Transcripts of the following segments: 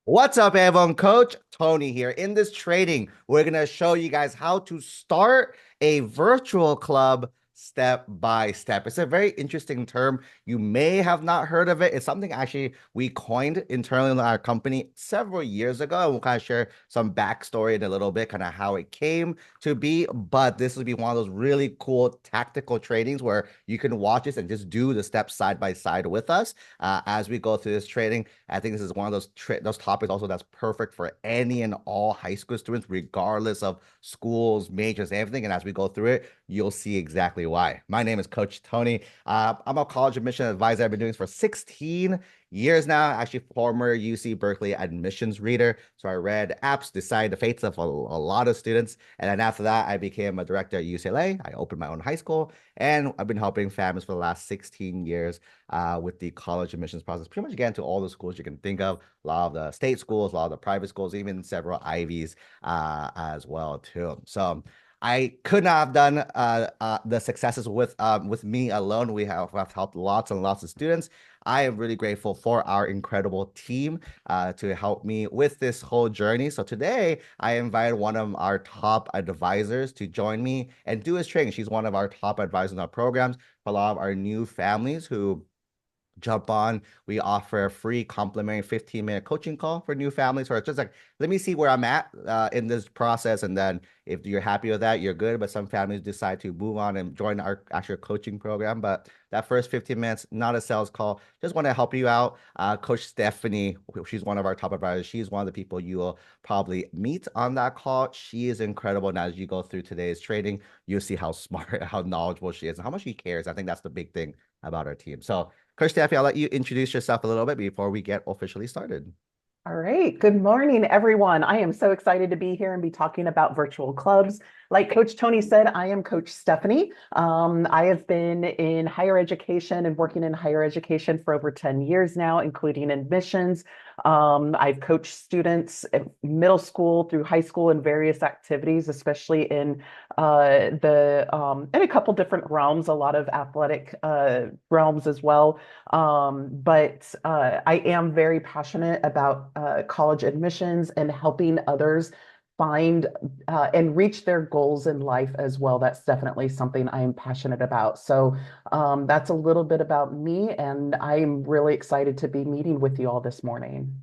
What's up, everyone? Coach Tony here. In this training, we're going to show you guys how to start a virtual club step by step. It's a very interesting term. You may have not heard of it. It's something actually we coined internally in our company several years ago. And we'll kind of share some backstory in a little bit, kind of how it came to be. But this will be one of those really cool tactical trainings where you can watch this and just do the steps side by side with us as we go through this training. I think this is one of those topics also that's perfect for any and all high school students, regardless of schools, majors, everything. And as we go through it, you'll see exactly why. My name is Coach Tony. I'm a college admission advisor. I've been doing this for 16 years now. Actually, former UC Berkeley admissions reader. So I read apps, decided the fates of a lot of students. And then after that, I became a director at UCLA. I opened my own high school, and I've been helping families for the last 16 years with the college admissions process. Pretty much get into all the schools you can think of, a lot of the state schools, a lot of the private schools, even several Ivies as well too. So I could not have done the successes with me alone. We have helped lots and lots of students. I am really grateful for our incredible team to help me with this whole journey. So today I invited one of our top advisors to join me and do his training. She's one of our top advisors in our programs for a lot of our new families who jump on. We offer a free complimentary 15-minute coaching call for new families, or it's just like, let me see where I'm at in this process. And then if you're happy with that, you're good. But some families decide to move on and join our actual coaching program. But that first 15 minutes, not a sales call, just want to help you out. Coach Stephanie, she's one of our top advisors. She's one of the people you will probably meet on that call. She is incredible. And as you go through today's training, you'll see how smart, how knowledgeable she is, and how much she cares. I think that's the big thing about our team. So Coach Steffi, I'll let you introduce yourself a little bit before we get officially started. All right. Good morning, everyone. I am so excited to be here and be talking about virtual clubs. Like Coach Tony said, I am Coach Stephanie. I have been in higher education and working in higher education for over 10 years now, including admissions. I've coached students at middle school through high school in various activities, especially in a couple different realms, a lot of athletic realms as well. But I am very passionate about college admissions and helping others find and reach their goals in life as well. That's definitely something I am passionate about. So that's a little bit about me, and I'm really excited to be meeting with you all this morning.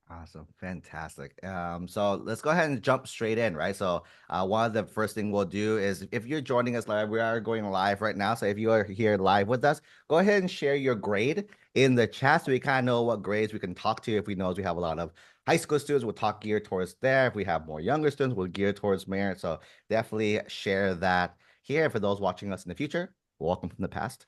Awesome. Fantastic. So let's go ahead and jump straight in, right? So one of the first thing we'll do is if you're joining us live, we are going live right now. So if you are here live with us, go ahead and share your grade in the chat so we kind of know what grades we can talk to. If we know we have a lot of high school students, we'll talk geared towards there. If we have more younger students, we'll gear towards merit. So definitely share that here. For those watching us in the future, welcome from the past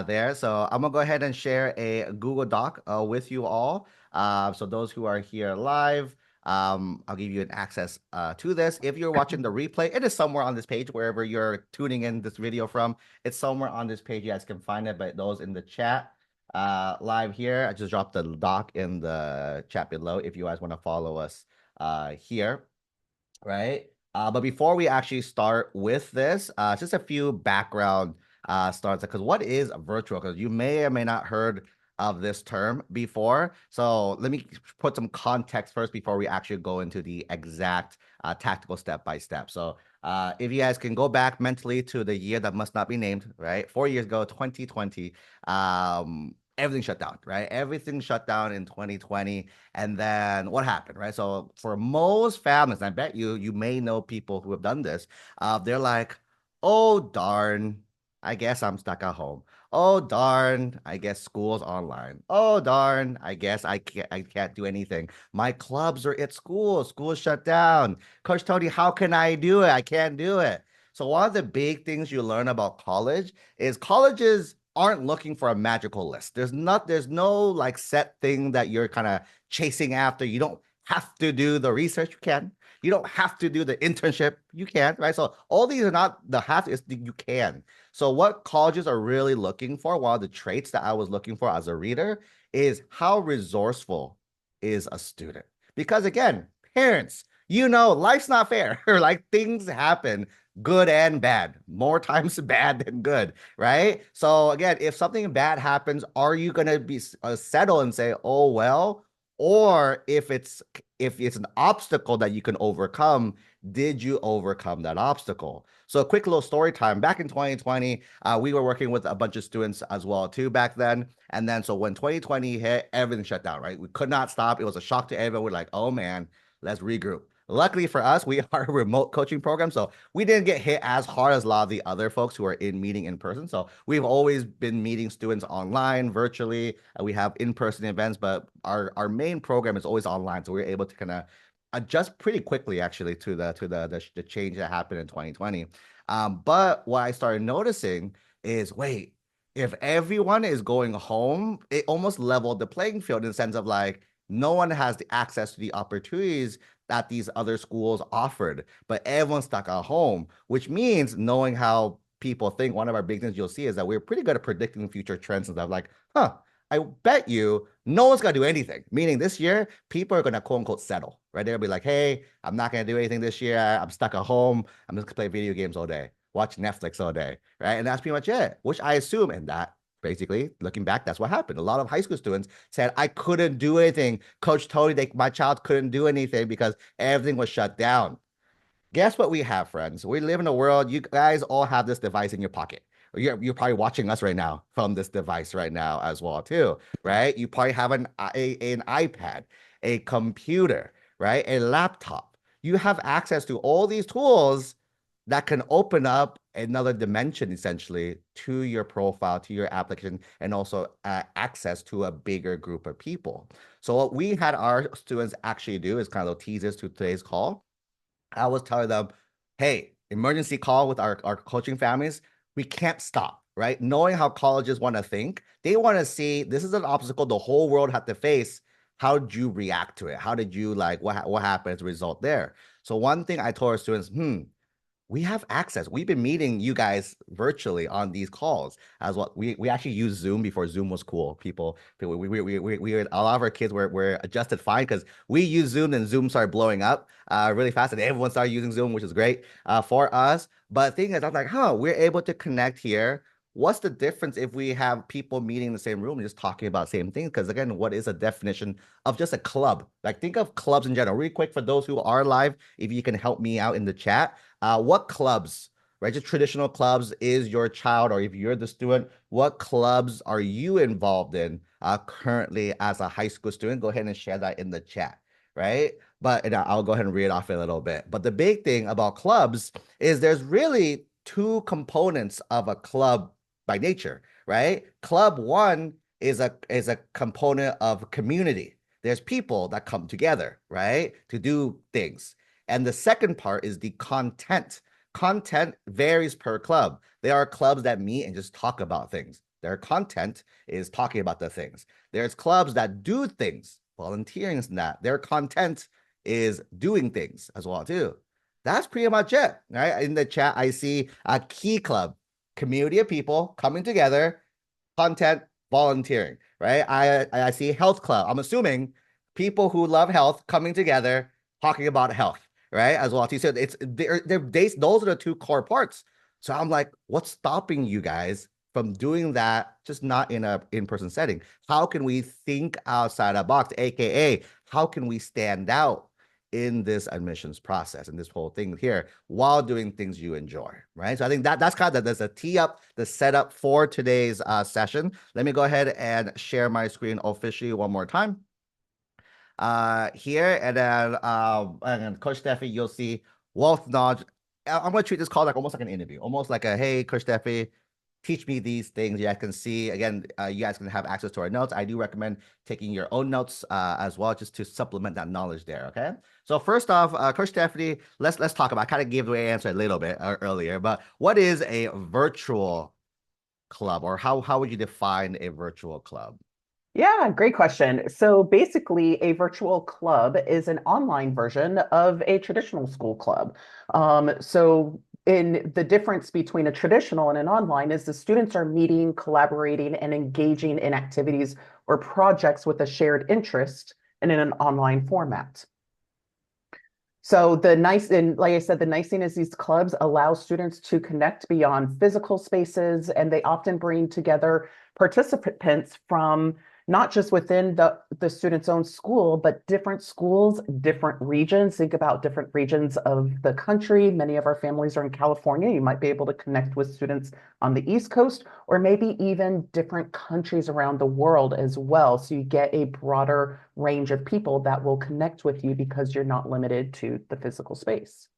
there. So I'm gonna go ahead and share a Google Doc with you all. So those who are here live, I'll give you an access to this. If you're watching the replay, it is somewhere on this page, wherever you're tuning in this video from. It's somewhere on this page. You guys can find it, but those in the chat live here, I just dropped the doc in the chat below if you guys want to follow us here, right? But before we actually start with this, just a few background starts, because what is a virtual? Because you may or may not heard of this term before. So let me put some context first before we actually go into the exact tactical step by step. So if you guys can go back mentally to the year that must not be named, right? 4 years ago, 2020, everything shut down, right? Everything shut down in 2020. And then what happened, right? So for most families, I bet you may know people who have done this. They're like, oh darn, I guess I'm stuck at home. Oh darn, I guess school's online. Oh darn, I guess I can't do anything. My clubs are at school. School's shut down. Coach Tony, how can I do it? I can't do it. So one of the big things you learn about college is colleges aren't looking for a magical list. There's no like set thing that you're kind of chasing after. You don't have to do the research. You can. You don't have to do the internship. You can, right? So all these are not the have to, it's the you can. So what colleges are really looking for, one of the traits that I was looking for as a reader, is how resourceful is a student. Because again, parents, life's not fair. Like things happen, good and bad, more times bad than good, right? So again, if something bad happens, are you going to be settle and say, oh, well, Or if it's an obstacle that you can overcome, did you overcome that obstacle? So a quick little story time. Back in 2020, we were working with a bunch of students as well too back then. And then so when 2020 hit, everything shut down, right? We could not stop. It was a shock to everyone. We're like, oh man, let's regroup. Luckily for us, we are a remote coaching program, so we didn't get hit as hard as a lot of the other folks who are in meeting in person. So we've always been meeting students online, virtually. We have in-person events, but our main program is always online. So we're able to kind of adjust pretty quickly, actually, to the change that happened in 2020. But what I started noticing is, wait, if everyone is going home, it almost leveled the playing field in the sense of like no one has the access to the opportunities that these other schools offered, but everyone's stuck at home, which means knowing how people think, one of our big things you'll see is that we're pretty good at predicting future trends and stuff like, huh, I bet you no one's gonna do anything. Meaning this year, people are gonna quote unquote settle, right? They'll be like, hey, I'm not gonna do anything this year. I'm stuck at home. I'm just gonna play video games all day, watch Netflix all day, right? And that's pretty much it, which I assume, and that basically looking back, that's what happened. A lot of high school students said, I couldn't do anything. Coach told me my child couldn't do anything because everything was shut down. Guess what we have, friends? We live in a world, you guys all have this device in your pocket. You're probably watching us right now from this device right now as well, too, right? You probably have an iPad, a computer, right? A laptop. You have access to all these tools that can open up another dimension essentially to your profile, to your application, and also access to a bigger group of people. So what we had our students actually do is kind of teasers to today's call. I was telling them, hey, emergency call with our coaching families. We can't stop, right? Knowing how colleges want to think, they want to see this is an obstacle the whole world had to face. How did you react to it? How did you like what happened as a result there? So one thing I told our students, we have access. We've been meeting you guys virtually on these calls as well. We actually used Zoom before Zoom was cool. We a lot of our kids were adjusted fine because we used Zoom and Zoom started blowing up really fast and everyone started using Zoom, which is great for us. But the thing is, I was like, huh, we're able to connect here. What's the difference if we have people meeting in the same room and just talking about the same things? Because again, what is a definition of just a club? Like think of clubs in general. Really quick for those who are live, if you can help me out in the chat, what clubs, right? Just traditional clubs is your child, or if you're the student, what clubs are you involved in currently as a high school student? Go ahead and share that in the chat, right? But and I'll go ahead and read off a little bit. But the big thing about clubs is there's really two components of a club by nature, right? Club one is a component of community. There's people that come together, right, to do things. And the second part is the content. Content varies per club. There are clubs that meet and just talk about things. Their content is talking about the things. There's clubs that do things, volunteering in that. Their content is doing things as well too. That's pretty much it, right? In the chat, I see a key club, community of people coming together, content, volunteering, right? I see health club. I'm assuming people who love health coming together, talking about health, right? As well. You said those are the two core parts. So I'm like, what's stopping you guys from doing that? Just not in a in-person setting. How can we think outside the box? AKA, how can we stand out in this admissions process and this whole thing here while doing things you enjoy, right? So I think that's kind of there's a tee up, the setup for today's session. Let me go ahead and share my screen officially one more time here, and Coach Steffi, you'll see wealth knowledge. I'm gonna treat this call like almost like an interview, almost like a hey, Coach Steffi, teach me these things. You guys can see again, you guys can have access to our notes. I do recommend taking your own notes as well, just to supplement that knowledge there. Okay. So first off, Coach Stephanie, let's talk about. I kind of gave away answer a little bit earlier, but what is a virtual club, or how would you define a virtual club? Yeah, great question. So basically, a virtual club is an online version of a traditional school club. So in the difference between a traditional and an online is the students are meeting, collaborating, and engaging in activities or projects with a shared interest and in an online format. So the nice, and like I said, the nice thing is these clubs allow students to connect beyond physical spaces, and they often bring together participants from not just within the student's own school, but different schools, different regions. Think about different regions of the country. Many of our families are in California. You might be able to connect with students on the East Coast, or maybe even different countries around the world as well. So you get a broader range of people that will connect with you because you're not limited to the physical space.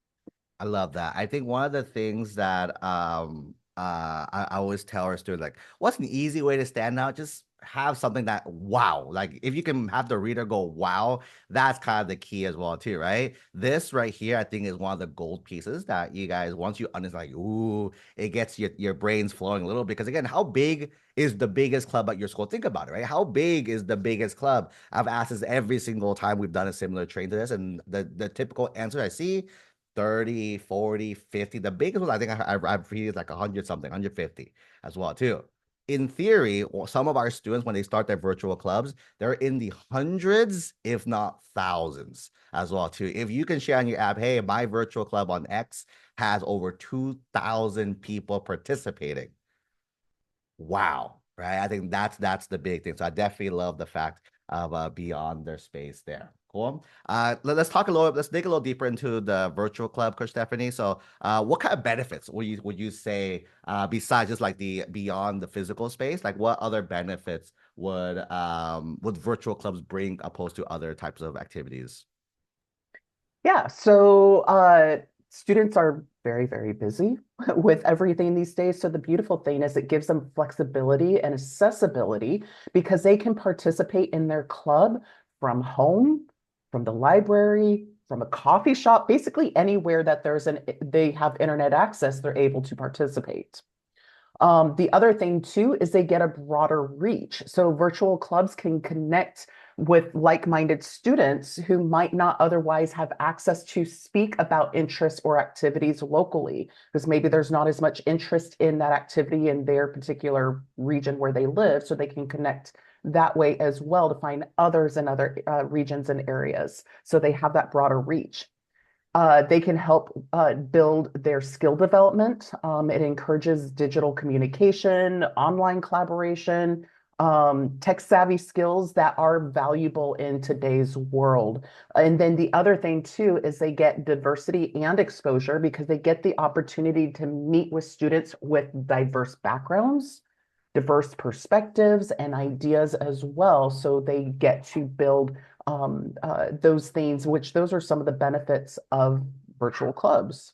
I love that. I think one of the things that I always tell our students, like, what's an easy way to stand out? Just have something that wow. Like if you can have the reader go wow, that's kind of the key as well, too, right? This right here, I think, is one of the gold pieces that you guys, once you understand, like, ooh, it gets your brains flowing a little, because again, how big is the biggest club at your school? Think about it, right? How big is the biggest club? I've asked this every single time we've done a similar train to this, and the typical answer I see 30, 40, 50. The biggest one I think I've read is like 100 something, 150 as well too. In theory, some of our students, when they start their virtual clubs, they're in the hundreds, if not thousands as well too. If you can share on your app, hey, my virtual club on X has over 2,000 people participating. Wow, right? I think that's the big thing. So I definitely love the fact of beyond their space there. Cool. Let's talk a little. Let's dig a little deeper into the virtual club, Coach Stephanie. So, what kind of benefits would you say besides just like the beyond the physical space? Like, what other benefits would virtual clubs bring opposed to other types of activities? Yeah, so students are very, very busy with everything these days. So the beautiful thing is it gives them flexibility and accessibility because they can participate in their club from home, from the library, from a coffee shop, basically anywhere that they have internet access, they're able to participate. The other thing too is they get a broader reach. So virtual clubs can connect with like-minded students who might not otherwise have access to speak about interests or activities locally, because maybe there's not as much interest in that activity in their particular region where they live. So they can connect that way as well to find others in other regions and areas. So they have that broader reach. They can help build their skill development. It encourages digital communication, online collaboration, tech savvy skills that are valuable in today's world. And then the other thing too is they get diversity and exposure because they get the opportunity to meet with students with diverse backgrounds, diverse perspectives and ideas as well. So they get to build those things, which those are some of the benefits of virtual clubs.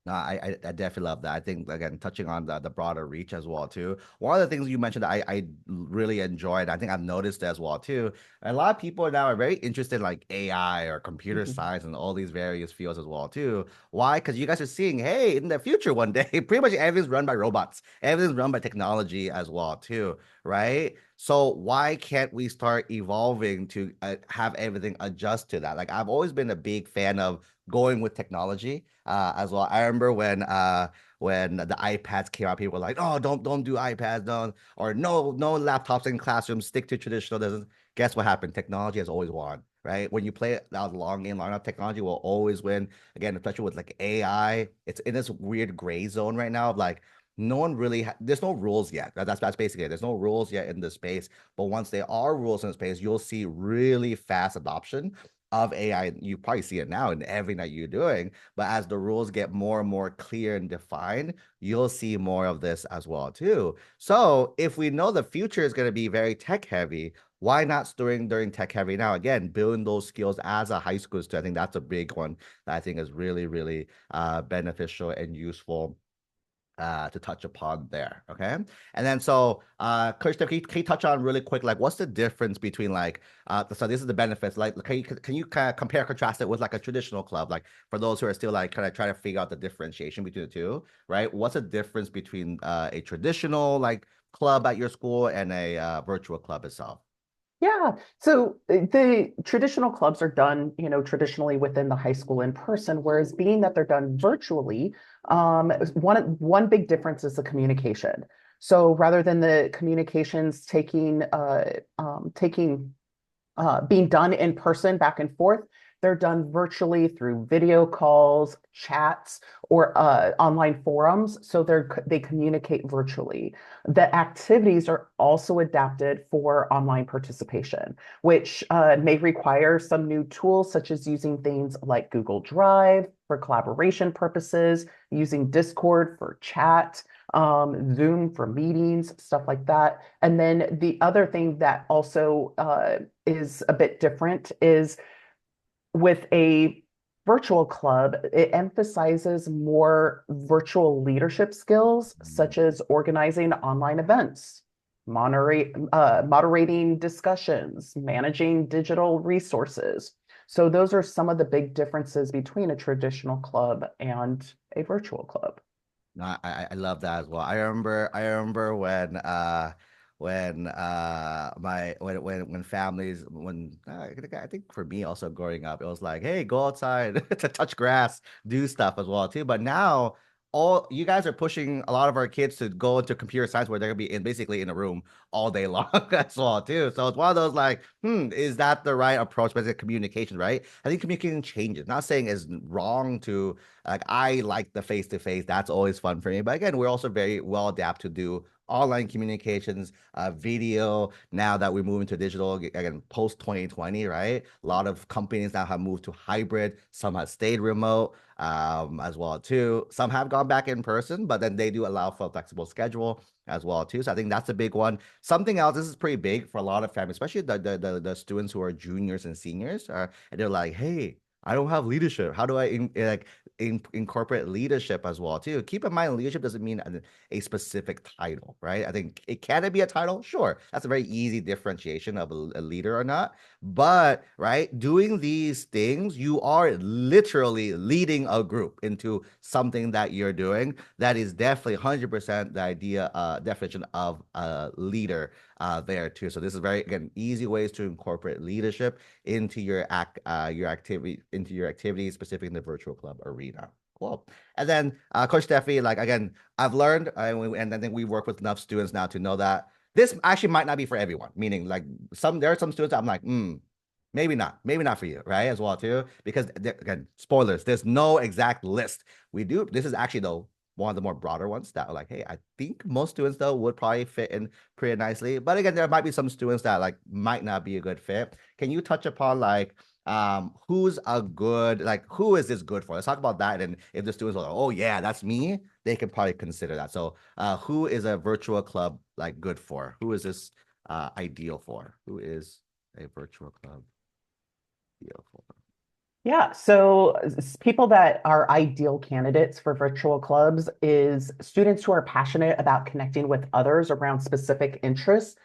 No, I definitely love that. I think again, touching on the broader reach as well too. One of the things you mentioned that I really enjoyed, I think I've noticed as well too. A lot of people now are very interested in like AI or computer Mhm. science and all these various fields as well too. Why? Because you guys are seeing, hey, in the future one day, pretty much everything's run by robots. Everything's run by technology as well too, right? So why can't we start evolving to have everything adjust to that? Like I've always been a big fan of going with technology as well. I remember when the iPads came out, people were like, "Oh, don't do iPads, don't or no laptops in classrooms. Stick to traditional." Doesn't guess what happened? Technology has always won, right? When you play it that long game, long enough, technology will always win. Again, especially with like AI, it's in this weird gray zone right now of like. No one really there's no rules yet. That's basically it. There's no rules yet in the space. But once there are rules in the space, you'll see really fast adoption of AI. You probably see it now in everything that you're doing. But as the rules get more and more clear and defined, you'll see more of this as well too. So if we know the future is going to be very tech heavy, why not during tech heavy now? Again, building those skills as a high school student. I think that's a big one that I think is really, really beneficial and useful to touch upon there. Okay. And then so Coach, can you touch on really quick, like what's the difference between like so this is the benefits. Like can you kind of compare contrast it with like a traditional club? Like for those who are still like kind of trying to figure out the differentiation between the two, right? What's the difference between a traditional like club at your school and a virtual club itself? Yeah. So the traditional clubs are done, traditionally within the high school in person, whereas being that they're done virtually, one big difference is the communication. So rather than the communications taking being done in person back and forth. They're done virtually through video calls, chats, or online forums. So they communicate virtually. The activities are also adapted for online participation, which may require some new tools, such as using things like Google Drive for collaboration purposes, using Discord for chat, Zoom for meetings, stuff like that. And then the other thing that also is a bit different is with a virtual club, it emphasizes more virtual leadership skills, such as organizing online events, moderating discussions, managing digital resources. So those are some of the big differences between a traditional club and a virtual club. No, I love that as well. I remember when families I think for me also growing up it was like, hey, go outside to touch grass, do stuff as well too. But now all you guys are pushing a lot of our kids to go into computer science where they're gonna be in basically in a room all day long as well too. So it's one of those like, is that the right approach? Basically communication, right? I think communication changes. Not saying it's wrong to like I like the face to face. That's always fun for me. But again, we're also very well adapted to do online communications, video. Now that we move into digital again, post 2020, right? A lot of companies now have moved to hybrid. Some have stayed remote, as well too. Some have gone back in person, but then they do allow for a flexible schedule as well too. So I think that's a big one. Something else, this is pretty big for a lot of families, especially the students who are juniors and seniors, and they're like, hey, I don't have leadership. How do I incorporate leadership as well too? Keep in mind, leadership doesn't mean a specific title, right? I think it can it be a title? Sure, that's a very easy differentiation of a leader or not. But right, doing these things, you are literally leading a group into something that you're doing. That is definitely 100% the idea, definition of a leader there too. So this is very again easy ways to incorporate leadership into your activities, specifically in the virtual club arena. Cool. And then Coach Steffi, like again, I've learned, and I think we work with enough students now to know that this actually might not be for everyone. Meaning, like there are some students I'm like, maybe not for you, right? As well too, because again, spoilers. There's no exact list. We do. This is actually though one of the more broader ones that are like, hey, I think most students though would probably fit in pretty nicely. But again, there might be some students that like might not be a good fit. Can you touch upon like who's a good like who is this good for? Let's talk about that. And if the students are like, oh yeah, that's me, they can probably consider that. So who is a virtual club like good for? Who is this ideal for? Who is a virtual club ideal for? Yeah, so people that are ideal candidates for virtual clubs is students who are passionate about connecting with others around specific interests,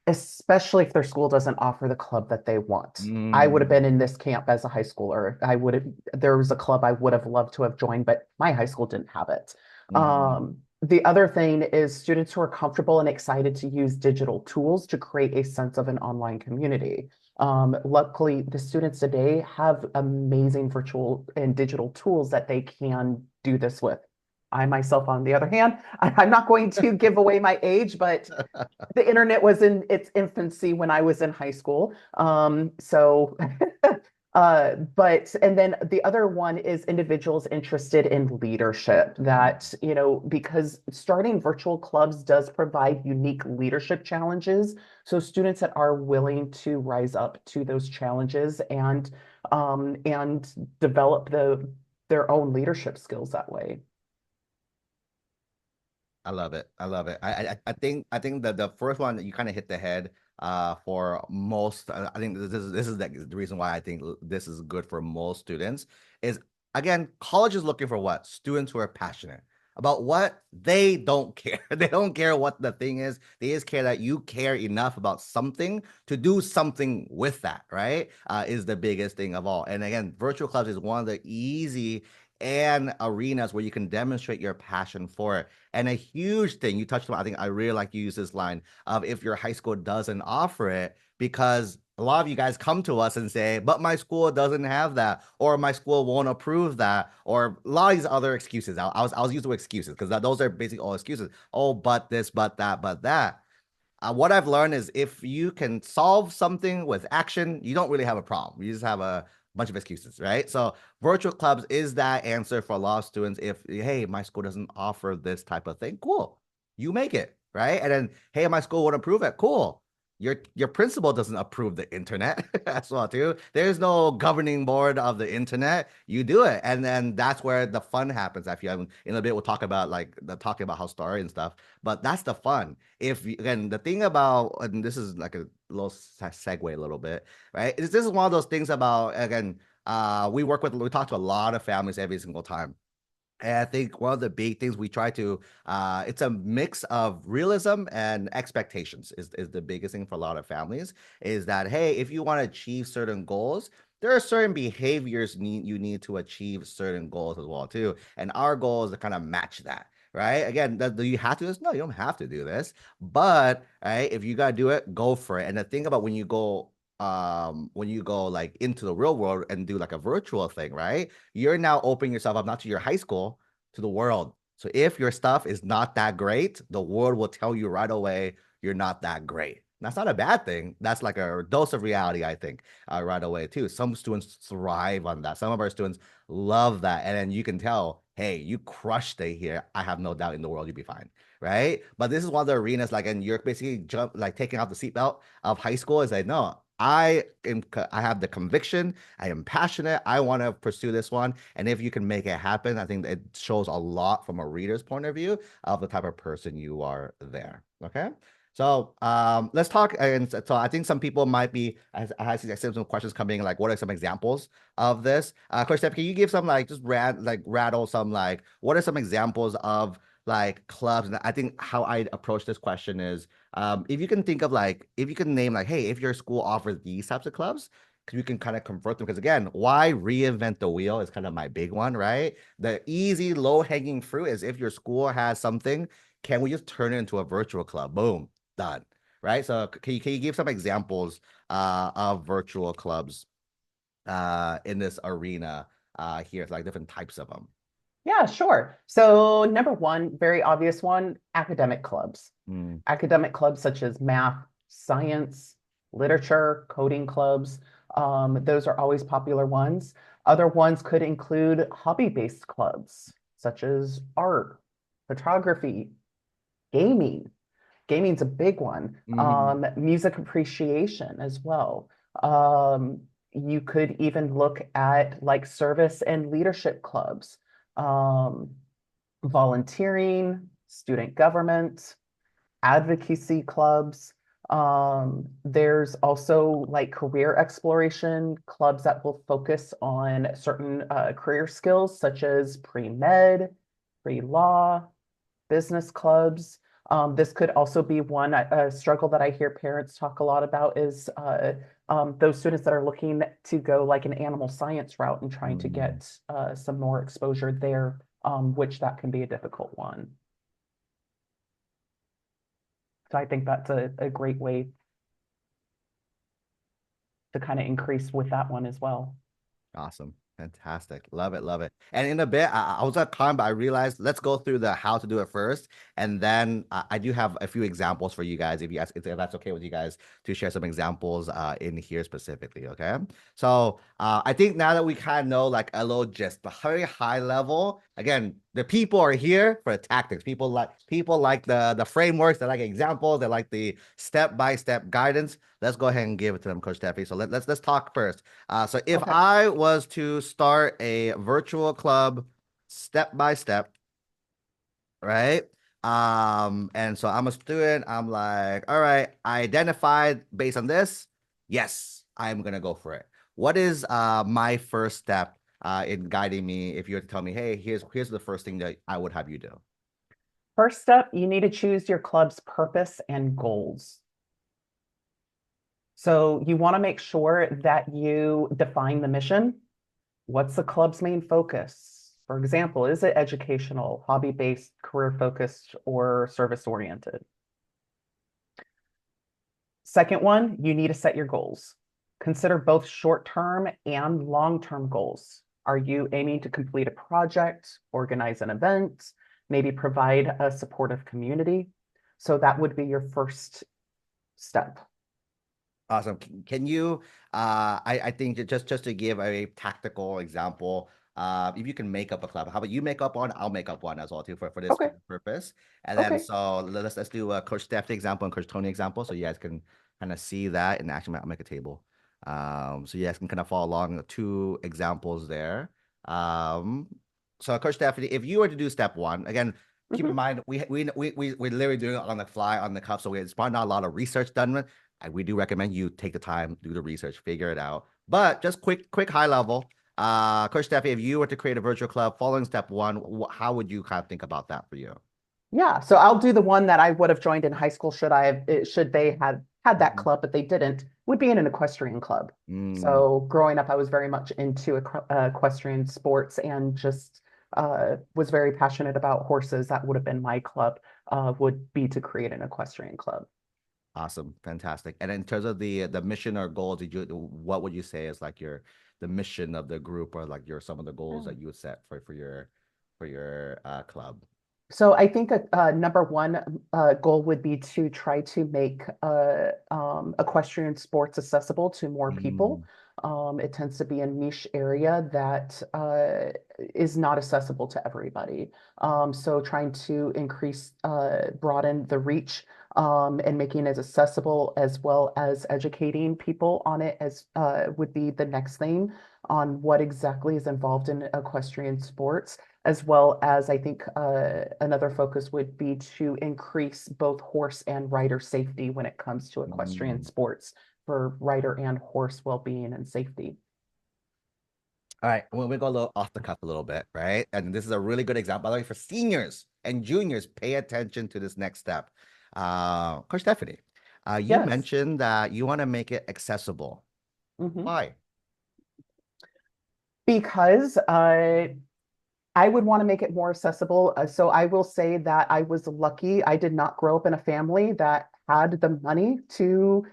especially if their school doesn't offer the club that they want. I would have Mm, been in this camp as a high schooler. There was a club I would have loved to have joined, but my high school didn't have it. mm. The other thing is students who are comfortable and excited to use digital tools to create a sense of an online community. Luckily, the students today have amazing virtual and digital tools that they can do this with. I myself, on the other hand, I'm not going to give away my age, but the internet was in its infancy when I was in high school. And then the other one is individuals interested in leadership that, because starting virtual clubs does provide unique leadership challenges. So students that are willing to rise up to those challenges and develop their own leadership skills that way. I love it. I love it. I think that the first one that you kind of hit the head for most. I think this is the reason why I think this is good for most students is again college is looking for what students who are passionate about what they don't care. They don't care what the thing is. They just care that you care enough about something to do something with that. Right? Is the biggest thing of all. And again, virtual clubs is one of the easy and arenas where you can demonstrate your passion for it. And a huge thing you touched on, I think I really like you use this line of if your high school doesn't offer it, because a lot of you guys come to us and say, but my school doesn't have that, or my school won't approve that, or a lot of these other excuses. I'll use the word excuses because those are basically all excuses. Oh, but this, but that, but that. What I've learned is if you can solve something with action, you don't really have a problem. You just have a bunch of excuses, right? So virtual clubs is that answer for a lot of students. If, hey, my school doesn't offer this type of thing, cool, you make it, right? And then, hey, my school won't approve it, cool. Your principal doesn't approve the internet as well too. There's no governing board of the internet. You do it, and then that's where the fun happens. I feel in a bit we'll talk about like the talking about how story and stuff, but that's the fun. If again, the thing about, and this is like a little segue a little bit, right? This is one of those things about, again, we talk to a lot of families every single time. And I think one of the big things we try to, it's a mix of realism and expectations is the biggest thing for a lot of families, is that, hey, if you want to achieve certain goals, there are certain behaviors you need to achieve certain goals as well too. And our goal is to kind of match that. Right. Again, do you have to do this? No, you don't have to do this. But right, if you gotta do it, go for it. And the thing about when you go like into the real world and do like a virtual thing, right? You're now opening yourself up not to your high school, to the world. So if your stuff is not that great, the world will tell you right away you're not that great. That's not a bad thing. That's like a dose of reality, I think, right away too. Some students thrive on that. Some of our students love that, and then you can tell, hey, you crushed it here. I have no doubt in the world you'll be fine, right? But this is one of the arenas, like, and you're basically like taking off the seatbelt of high school. Is like, no, I have the conviction. I am passionate. I want to pursue this one. And if you can make it happen, I think it shows a lot from a reader's point of view of the type of person you are there. Okay. So let's talk. And so I think some people might be, I see some questions coming, like, what are some examples of this? Coach Steph, can you give some like just rattle some, like, what are some examples of like clubs? And I think how I approach this question is, if you can think of like, if you can name like, hey, if your school offers these types of clubs, you can kind of convert them. Because again, why reinvent the wheel is kind of my big one, right? The easy, low hanging fruit is if your school has something, can we just turn it into a virtual club? Boom, done. Right. So can you give some examples of virtual clubs in this arena here, like different types of them? Yeah, sure. So number one, very obvious one, academic clubs. Mm, Academic clubs such as math, science, literature, coding clubs. Those are always popular ones. Other ones could include hobby-based clubs such as art, photography, gaming. Gaming's a big one. mm, Music appreciation as well. You could even look at like service and leadership clubs, um, volunteering, student government, advocacy clubs. There's also like career exploration clubs that will focus on certain career skills, such as pre-med, pre-law, business clubs. This could also be one a struggle that I hear parents talk a lot about is those students that are looking to go like an animal science route and trying to mm. get some more exposure there, which that can be a difficult one. So I think that's a great way to kind of increase with that one as well. Awesome. Fantastic. Love it. Love it. And in a bit, I was at con, but I realized let's go through the how to do it first. And then I do have a few examples for you guys, if that's okay with you guys, to share some examples in here specifically. Okay. So I think now that we kind of know like a little gist, but very high level, again, the people are here for the tactics. People like the frameworks, they like examples, they like the step-by-step guidance. Let's go ahead and give it to them, Coach Steffi. So let's talk first. So if Okay. I was to start a virtual club step by step, right? And so I'm a student. I'm like, all right, I identified based on this. Yes, I'm gonna go for it. What is my first step in guiding me if you were to tell me, hey, here's the first thing that I would have you do? First step, you need to choose your club's purpose and goals. So you want to make sure that you define the mission. What's the club's main focus? For example, is it educational, hobby-based, career-focused, or service-oriented? Second one, you need to set your goals. Consider both short-term and long-term goals. Are you aiming to complete a project, organize an event, maybe provide a supportive community? So that would be your first step. Awesome. Can you I think just to give a tactical example, if you can make up a club, how about you make up one, I'll make up one as well too for this Okay. purpose. And then Okay. so let's do a Coach Stephanie example and Coach Tony example so you guys can kind of see that in action. I'll make a table. So you guys can kind of follow along the two examples there. Um so Coach Stephanie, if you were to do step one, again, keep in Hmm. mind we're literally doing it on the fly, on the cuff, so it's probably not a lot of research done. We do recommend you take the time, do the research, figure it out. But just quick high level. Coach Steffi, if you were to create a virtual club following step one, how would you kind of think about that for you? Yeah, so I'll do the one that I would have joined in high school should they had had that Mhm. club, but they didn't, would be in an equestrian club. Mm, So growing up, I was very much into equestrian sports and just was very passionate about horses. That would have been my club, would be to create an equestrian club. awesome, fantastic. And in terms of the mission or goals, what would you say is like your the mission of the group or like your some of the goals that you would set for your club? So I think a number one goal would be to try to make equestrian sports accessible to more people. Mm, It tends to be a niche area that is not accessible to everybody. So trying to broaden the reach and making it as accessible as well as educating people on it as would be the next thing on what exactly is involved in equestrian sports as well as I think another focus would be to increase both horse and rider safety when it comes to equestrian mm. sports for rider and horse well-being and safety. All right, well, we go a little off the cuff a little bit, right? And this is a really good example, by the way, for seniors and juniors. Pay attention to this next step. Coach Stephanie, you Yes. mentioned that you want to make it accessible. Mhm. Why? Because I would want to make it more accessible. So I will say that I was lucky. I did not grow up in a family that had the money to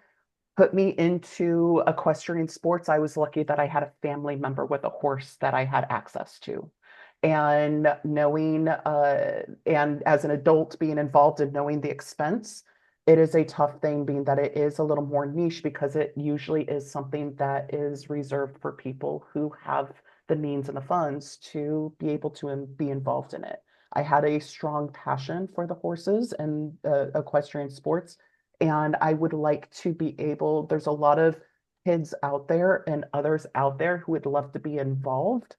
put me into equestrian sports. I was lucky that I had a family member with a horse that I had access to. And and as an adult being involved and knowing the expense, it is a tough thing being that it is a little more niche because it usually is something that is reserved for people who have the means and the funds to be able to be involved in it. I had a strong passion for the horses and equestrian sports and I would like to be able, there's a lot of kids out there and others out there who would love to be involved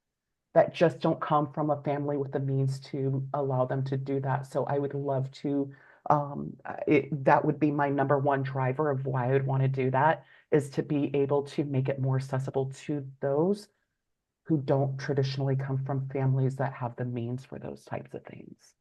that just don't come from a family with the means to allow them to do that. So I would love to, that would be my number one driver of why I would want to do that is to be able to make it more accessible to those who don't traditionally come from families that have the means for those types of things.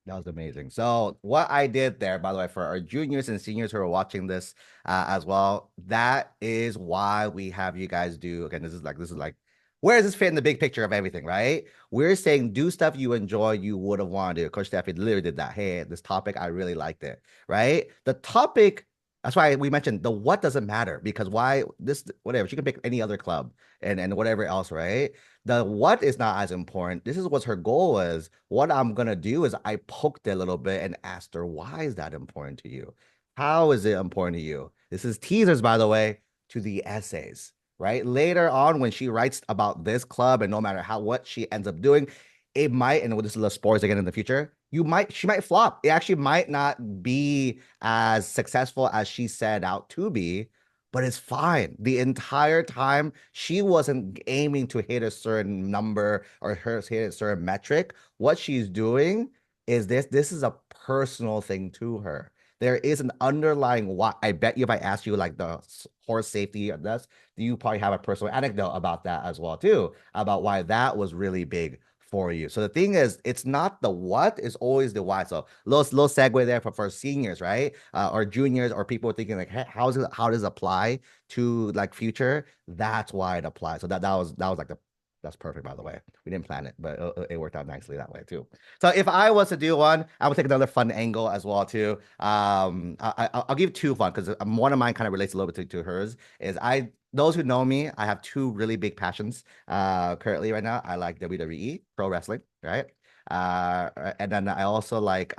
That was amazing. So what I did there, by the way, for our juniors and seniors who are watching this as well, that is why we have you guys do. Again, this is like, where does this fit in the big picture of everything, right? We're saying do stuff you enjoy, you would have wanted to. Coach Steffi literally did that. Hey, this topic, I really liked it, right? The topic, that's why we mentioned the what doesn't matter because why this, whatever, she can pick any other club and whatever else, right? The what is not as important. This is what her goal is. What I'm gonna do is I poked it a little bit and asked her, why is that important to you? How is it important to you? This is teasers, by the way, to the essays, right? Later on, when she writes about this club, and no matter how what she ends up doing, it might, and this is the spoilers again in the future, she might flop. It actually might not be as successful as she set out to be, but it's fine. The entire time, she wasn't aiming to hit a certain number or hit a certain metric. What she's doing is this is a personal thing to her. There is an underlying why. I bet you if I asked you like the horse safety of this, you probably have a personal anecdote about that as well too, about why that was really big for you. So the thing is, it's not the what, it's always the why. So little segue there for seniors, right? Or juniors or people thinking like, hey, how does it apply to like future? That's why it applies. So that was like the that's perfect, by the way. We didn't plan it, but it worked out nicely that way too. So if I was to do one, I would take another fun angle as well too. I'll give two fun because one of mine kind of relates a little bit to hers. Is I those who know me, I have two really big passions currently right now. I like WWE, pro wrestling, right? And then I also like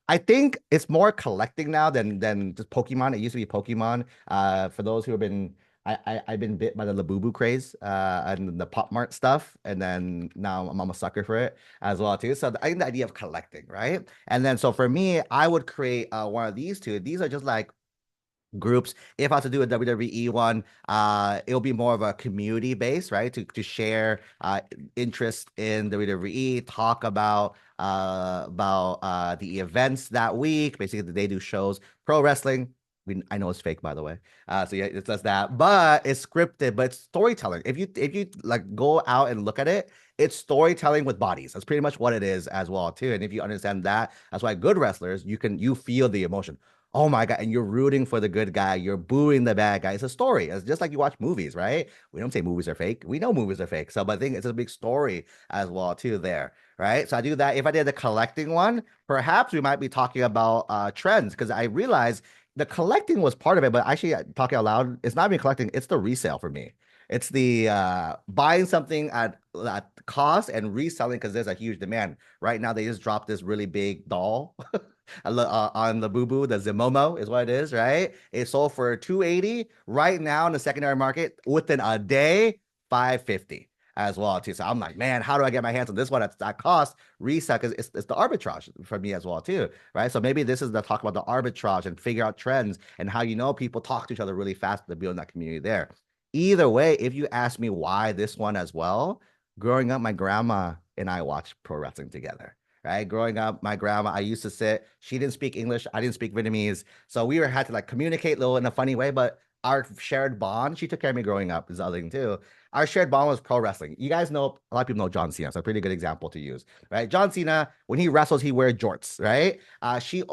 I think it's more collecting now than just Pokemon. It used to be Pokemon. For those who have been I've been bit by the Labubu craze and the Pop Mart stuff, and then now I'm a sucker for it as well too. So I think the idea of collecting, right? And then so for me, I would create one of these two. These are just like groups. If I was to do a WWE one, it'll be more of a community base, right? To share interest in WWE, talk about the events that week. Basically, they do shows, pro wrestling. I know it's fake, by the way. So yeah, it does that, but it's scripted, but it's storytelling. If you like go out and look at it, it's storytelling with bodies. That's pretty much what it is as well, too. And if you understand that, that's why good wrestlers, you feel the emotion. Oh my God. And you're rooting for the good guy. You're booing the bad guy. It's a story. It's just like you watch movies, right? We don't say movies are fake. We know movies are fake. So, but I think it's a big story as well, too, there. Right. So I do that. If I did the collecting one, perhaps we might be talking about trends because I realized the collecting was part of it, but actually talking out loud, it's not even collecting, it's the resale for me. It's the buying something at cost and reselling because there's a huge demand. Right now, they just dropped this really big doll on the Boo Boo, the Zimomo is what it is, right? It sold for 280 right now in the secondary market within a day, 550 as well too. So I'm like, man, how do I get my hands on this one at that cost? Resell because it's the arbitrage for me as well too, right? So maybe this is the talk about the arbitrage and figure out trends and how people talk to each other really fast to build that community there. Either way, if you ask me why this one as well, growing up, my grandma and I watched pro wrestling together, right? Growing up, my grandma, I used to sit, she didn't speak English, I didn't speak Vietnamese. So had to like communicate a little in a funny way, but our shared bond, she took care of me growing up, is the other thing too. Our shared bond was pro wrestling. You guys know, a lot of people know John Cena, so a pretty good example to use, right? John Cena, when he wrestles, he wears jorts, right?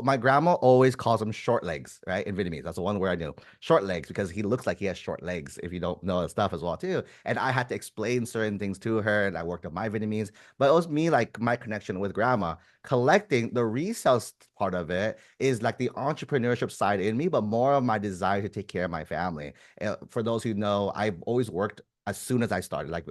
My grandma always calls him short legs, right? In Vietnamese, that's the one word I knew, short legs, because he looks like he has short legs. If you don't know the stuff as well too, and I had to explain certain things to her, and I worked on my Vietnamese, but it was me like my connection with grandma. Collecting the resale part of it is like the entrepreneurship side in me, but more of my desire to take care of my family. For those who know, I've always worked as soon as I started. Like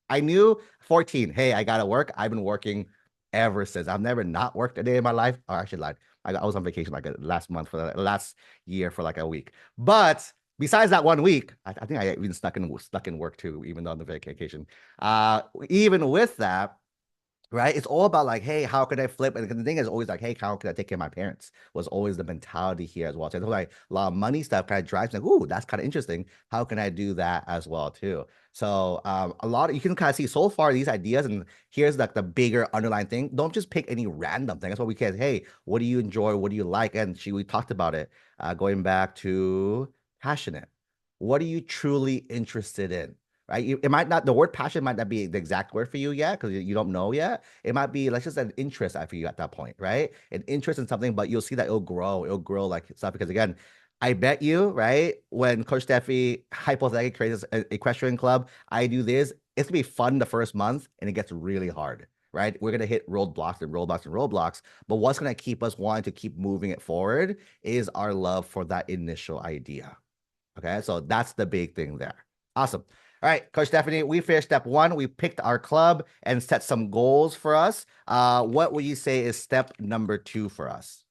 I knew 14, hey, I gotta work. I've been working ever since. I've never not worked a day in my life. Or I should lie. I was on vacation like last month for the last year for like a week. But besides that 1 week, I think I even stuck in work too, even though on the vacation. Even with that, right? It's all about like, hey, how can I flip? And the thing is always like, hey, how can I take care of my parents? Was always the mentality here as well. So it's like a lot of money stuff kind of drives me like, ooh, that's kind of interesting. How can I do that as well too? So a lot of you can kind of see so far these ideas, and here's like the bigger underlying thing. Don't just pick any random thing. That's what we can. Hey, what do you enjoy? What do you like? And we talked about it. Going back to passionate. What are you truly interested in? Right? It might not, the word passion might not be the exact word for you yet because you don't know yet. It might be like just an interest for you at that point, right? An interest in something, but you'll see that it'll grow like stuff. Because again, I bet you, right, when Coach Steffi hypothetically creates an equestrian club, I do this, it's gonna be fun the first month and it gets really hard. Right, we're gonna hit roadblocks and roadblocks and roadblocks, but what's gonna keep us wanting to keep moving it forward is our love for that initial idea. Okay, so that's the big thing there. Awesome. All right, Coach Stephanie, we finished step one. We picked our club and set some goals for us. What would you say is step number two for us?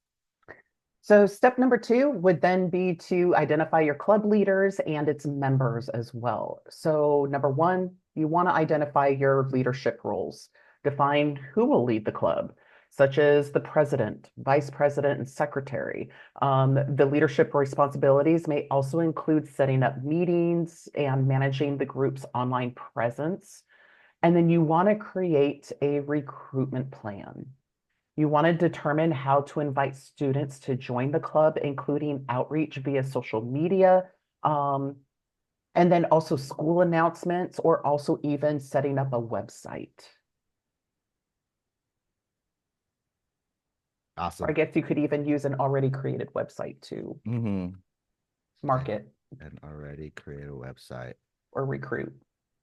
So step number two would then be to identify your club leaders and its members as well. So number one, you want to identify your leadership roles. Define who will lead the club, such as the president, vice president, and secretary. The leadership responsibilities may also include setting up meetings and managing the group's online presence. And then you want to create a recruitment plan. You want to determine how to invite students to join the club, including outreach via social media, um, and then also school announcements, or also even setting up a website. Or I Awesome. guess you could even use an already created website to Mm-hmm. market And already create a website. or recruit.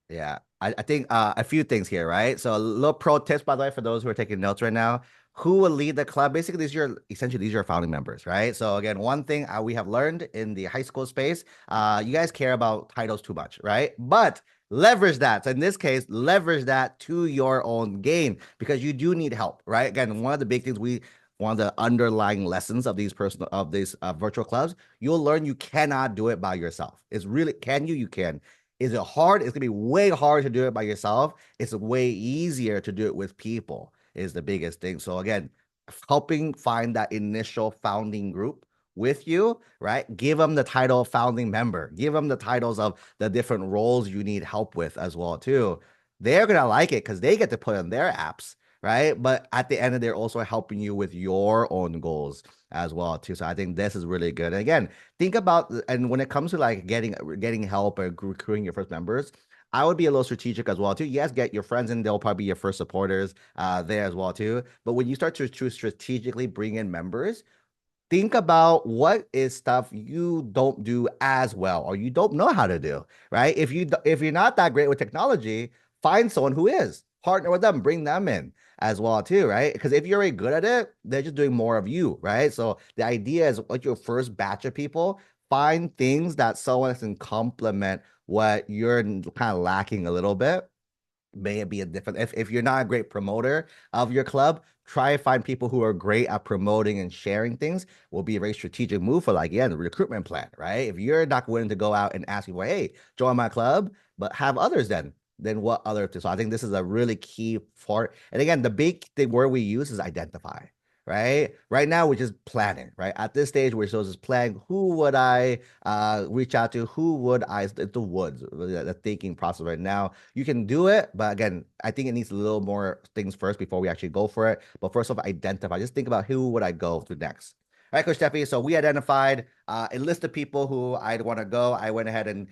Yeah, I think a few things here, right? So a little pro tips, by the way, for those who are taking notes right now. who will lead the club? Basically, these are your founding members, right? So again, one thing we have learned in the high school space, you guys care about titles too much, right? But leverage that. So in this case, leverage that to your own gain because you do need help, right? Again, one of the big things one of the underlying lessons of these virtual clubs, you'll learn you cannot do it by yourself. It's really, can you? You can. Is it hard? It's gonna be way hard to do it by yourself. It's way easier to do it with people is the biggest thing. So again, helping find that initial founding group with you, right? Give them the title of founding member. Give them the titles of the different roles you need help with as well too. They're gonna like it because they get to put on their apps, right? But at the end, they're also helping you with your own goals as well too. So I think this is really good. And again, think about and when it comes to like getting help or recruiting your first members, I would be a little strategic as well too. Yes, get your friends in; they'll probably be your first supporters there as well too. But when you start to strategically bring in members, think about what is stuff you don't do as well or you don't know how to do, right? If you're not that great with technology, find someone who is. Partner with them, bring them in as well too, right? Because if you're already good at it, they're just doing more of you, right? So the idea is like your first batch of people, find things that someone can complement what you're kind of lacking a little bit. May it be a different if you're not a great promoter of your club, try to find people who are great at promoting and sharing things will be a very strategic move for like, yeah, the recruitment plan, right? If you're not willing to go out and ask people, hey, join my club, but have others then what other so I think this is a really key part. And again, the big thing word we use is identify, right? Right now, we're just planning, right? At this stage, we're still just planning who would I reach out to, who would I, the woods, the thinking process right now. You can do it, but again, I think it needs a little more things first before we actually go for it. But first off, identify, just think about who would I go to next. All right, Coach Steffi. So we identified a list of people who I'd want to go. I went ahead and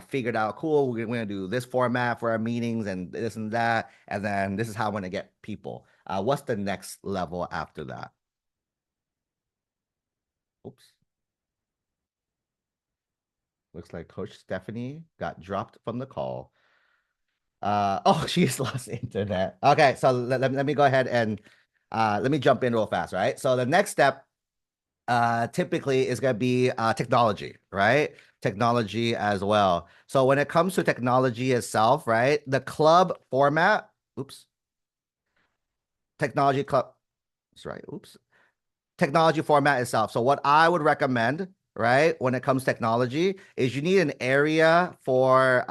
figured out, cool, we're going to do this format for our meetings and this and that. And then this is how I'm going to get people. What's the next level after that? Oops. Looks like Coach Stephanie got dropped from the call. Oh, she's lost internet. Okay, so let me go ahead and let me jump in real fast, right? So the next step typically is going to be technology, right? Technology as well. So when it comes to technology itself, right? The club format, oops, technology club, that's right, oops. Technology format itself. So what I would recommend, right, when it comes to technology, is you need an area for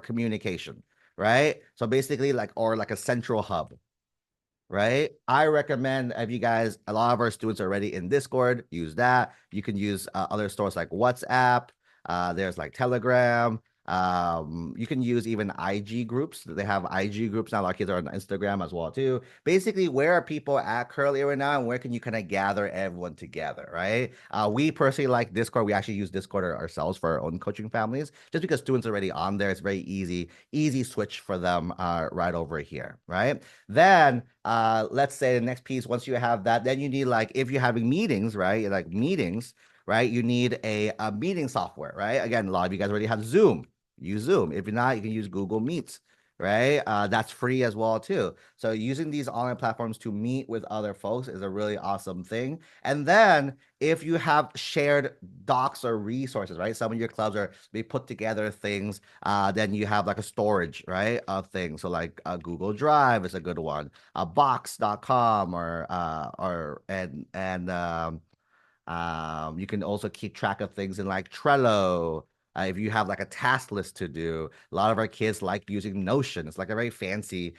communication, right? So basically, like or like a central hub, right? I recommend if you guys, a lot of our students are already in Discord, use that. You can use other stores like WhatsApp. There's like Telegram. You can use even IG groups. They have IG groups now. A lot of kids are on Instagram as well too. Basically, where are people at currently right now, and where can you kind of gather everyone together, right? We personally like Discord. We actually use Discord ourselves for our own coaching families, just because students are already on there. It's very easy switch for them right over here, right? Then let's say the next piece, once you have that, then you need like if you're having meetings, right? Like meetings, right? You need a meeting software, right? Again, a lot of you guys already have Zoom. Use Zoom. If you're not, you can use Google Meets, right? That's free as well too. So using these online platforms to meet with other folks is a really awesome thing. And then if you have shared docs or resources, right? Some of your clubs are they put together things. Then you have like a storage, right, of things. So like Google Drive is a good one. Box.com or you can also keep track of things in like Trello. If you have like a task list to do, a lot of our kids like using Notion. It's like a very fancy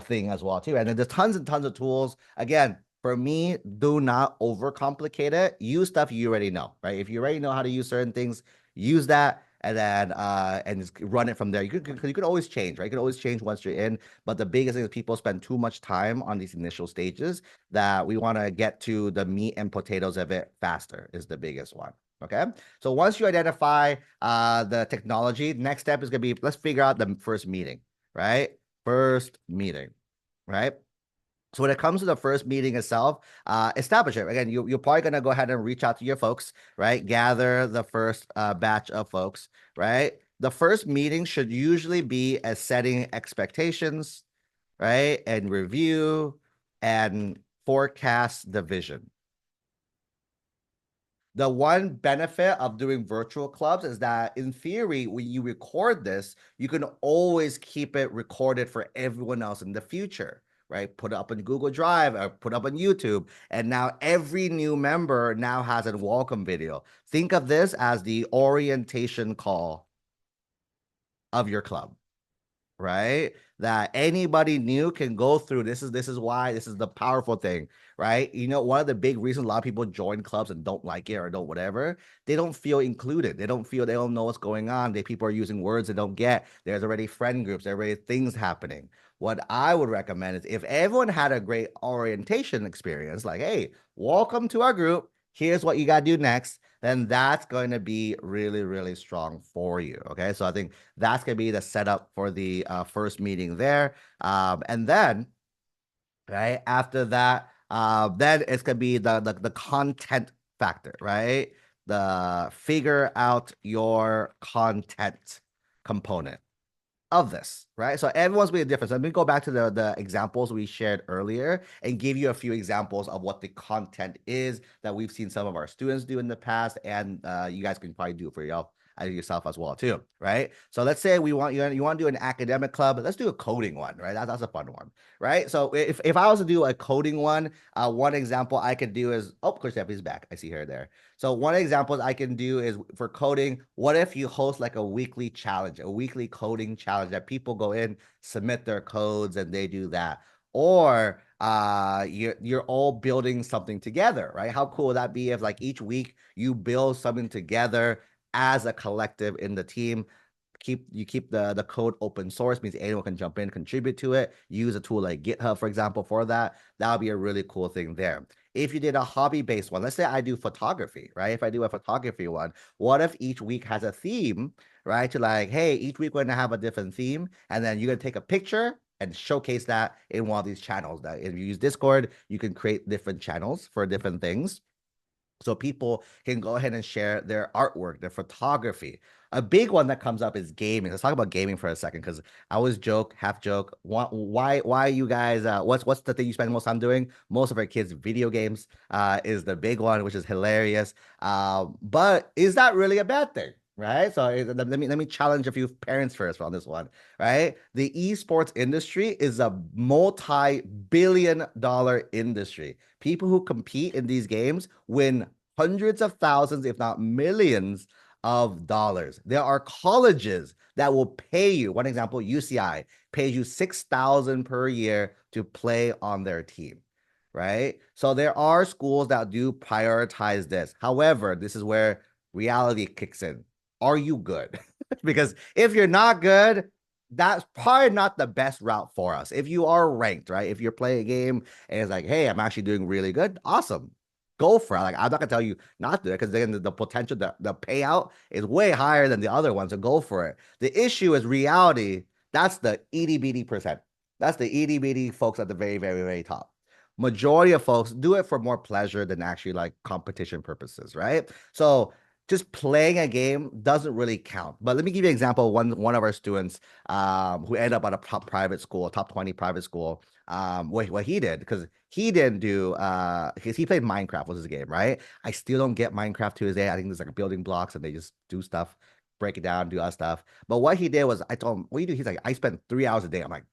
thing as well too. And then there's tons and tons of tools. Again, for me, do not overcomplicate it. Use stuff you already know, right? If you already know how to use certain things, use that and then and just run it from there. You could always change, right? You can always change once you're in. But the biggest thing is people spend too much time on these initial stages that we want to get to the meat and potatoes of it faster is the biggest one. Okay. So once you identify the technology, next step is going to be let's figure out the first meeting, right? First meeting, right? So when it comes to the first meeting itself, establish it. Again, you're probably going to go ahead and reach out to your folks, right? Gather the first batch of folks, right? The first meeting should usually be as setting expectations, right? And review. and forecast the vision. The one benefit of doing virtual clubs is that in theory, when you record this, you can always keep it recorded for everyone else in the future, right? Put it up on Google Drive or put it up on YouTube. And now every new member now has a welcome video. Think of this as the orientation call of your club, right? That anybody new can go through. This is why this is the powerful thing, right? You know, one of the big reasons a lot of people join clubs and don't like it or don't whatever, they don't feel included. They don't know what's going on. People are using words they don't get. There's already friend groups, there are already things happening. What I would recommend is if everyone had a great orientation experience, like, hey, welcome to our group. Here's what you got to do next. Then that's going to be really, really strong for you. Okay. So I think that's going to be the setup for the first meeting there. And then, right, after that, then it's going to be the content factor, right? The figure out your content component of this, right? So everyone's being different. So let me go back to the examples we shared earlier and give you a few examples of what the content is that we've seen some of our students do in the past, and you guys can probably do it for yourself as well too, right? So let's say you want to do an academic club, let's do a coding one, right? That's a fun one, right? So if I was to do a coding one, one example I could do is Coach Stephanie's back. I see her there. So one example I can do is for coding, what if you host like a weekly challenge, a weekly coding challenge that people go in, submit their codes, and they do that. Or you're all building something together, right? How cool would that be if like each week you build something together as a collective in the team? Keep the code open source, means anyone can jump in, contribute to it, use a tool like GitHub, for example, for that. That would be a really cool thing there. If you did a hobby-based one, let's say I do photography, right? If I do a photography one, what if each week has a theme, right? To like, hey, each week we're gonna have a different theme, and then you're gonna take a picture and showcase that in one of these channels. That if you use Discord, you can create different channels for different things. So people can go ahead and share their artwork, their photography. A big one that comes up is gaming. Let's talk about gaming for a second, because I always joke, half joke. Why you guys? What's the thing you spend most time doing? Most of our kids, video games, is the big one, which is hilarious. But is that really a bad thing? Right. So let me challenge a few parents first on this one. Right. The esports industry is a multi-billion dollar industry. People who compete in these games win hundreds of thousands, if not millions of dollars. There are colleges that will pay you. One example, UCI pays you 6,000 per year to play on their team, right? So there are schools that do prioritize this. However, this is where reality kicks in. Are you good? Because if you're not good, that's probably not the best route for us. If you are ranked, right? If you're playing a game and it's like, hey, I'm actually doing really good, awesome. Go for it. Like, I'm not gonna tell you not to, because then the potential, the payout is way higher than the other ones. So go for it. The issue is reality. That's the itty bitty percent. That's the itty bitty folks at the very, very, very top. Majority of folks do it for more pleasure than actually like competition purposes, right? So just playing a game doesn't really count. But let me give you an example. One of our students who ended up at a top private school, top 20 private school, what he did, because he didn't do because he played Minecraft was his game, right? I still don't get Minecraft to his day. I think there's like building blocks and they just do stuff, break it down, do other stuff. But what he did was I told him, what do you do? He's like, I spend 3 hours a day. I'm like,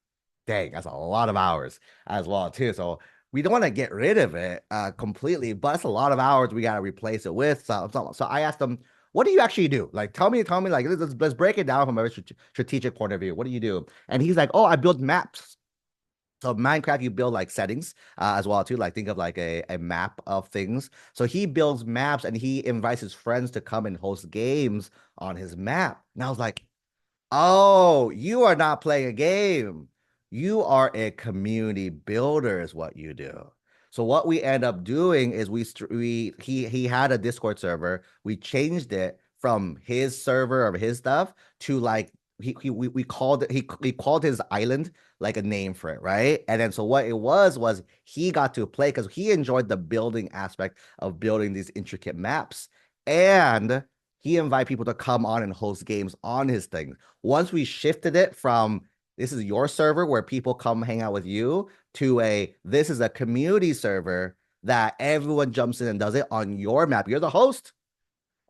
dang, that's a lot of hours as well, too. So we don't want to get rid of it completely, but it's a lot of hours we got to replace it with. So I asked them, what do you actually do? Like, tell me, like, let's break it down from a strategic point of view. What do you do? And he's like, oh, I build maps. So Minecraft, you build like settings as well too. Like think of like a map of things. So he builds maps and he invites his friends to come and host games on his map. And I was like, oh, you are not playing a game. You are a community builder, is what you do. So what we end up doing is he had a Discord server. We changed it from his server of his stuff to like we called it he called his island like a name for it, right? And then so what it was he got to play because he enjoyed the building aspect of building these intricate maps. And he invite people to come on and host games on his thing. Once we shifted it from this is your server where people come hang out with you, to a this is a community server that everyone jumps in and does it on your map. You're the host,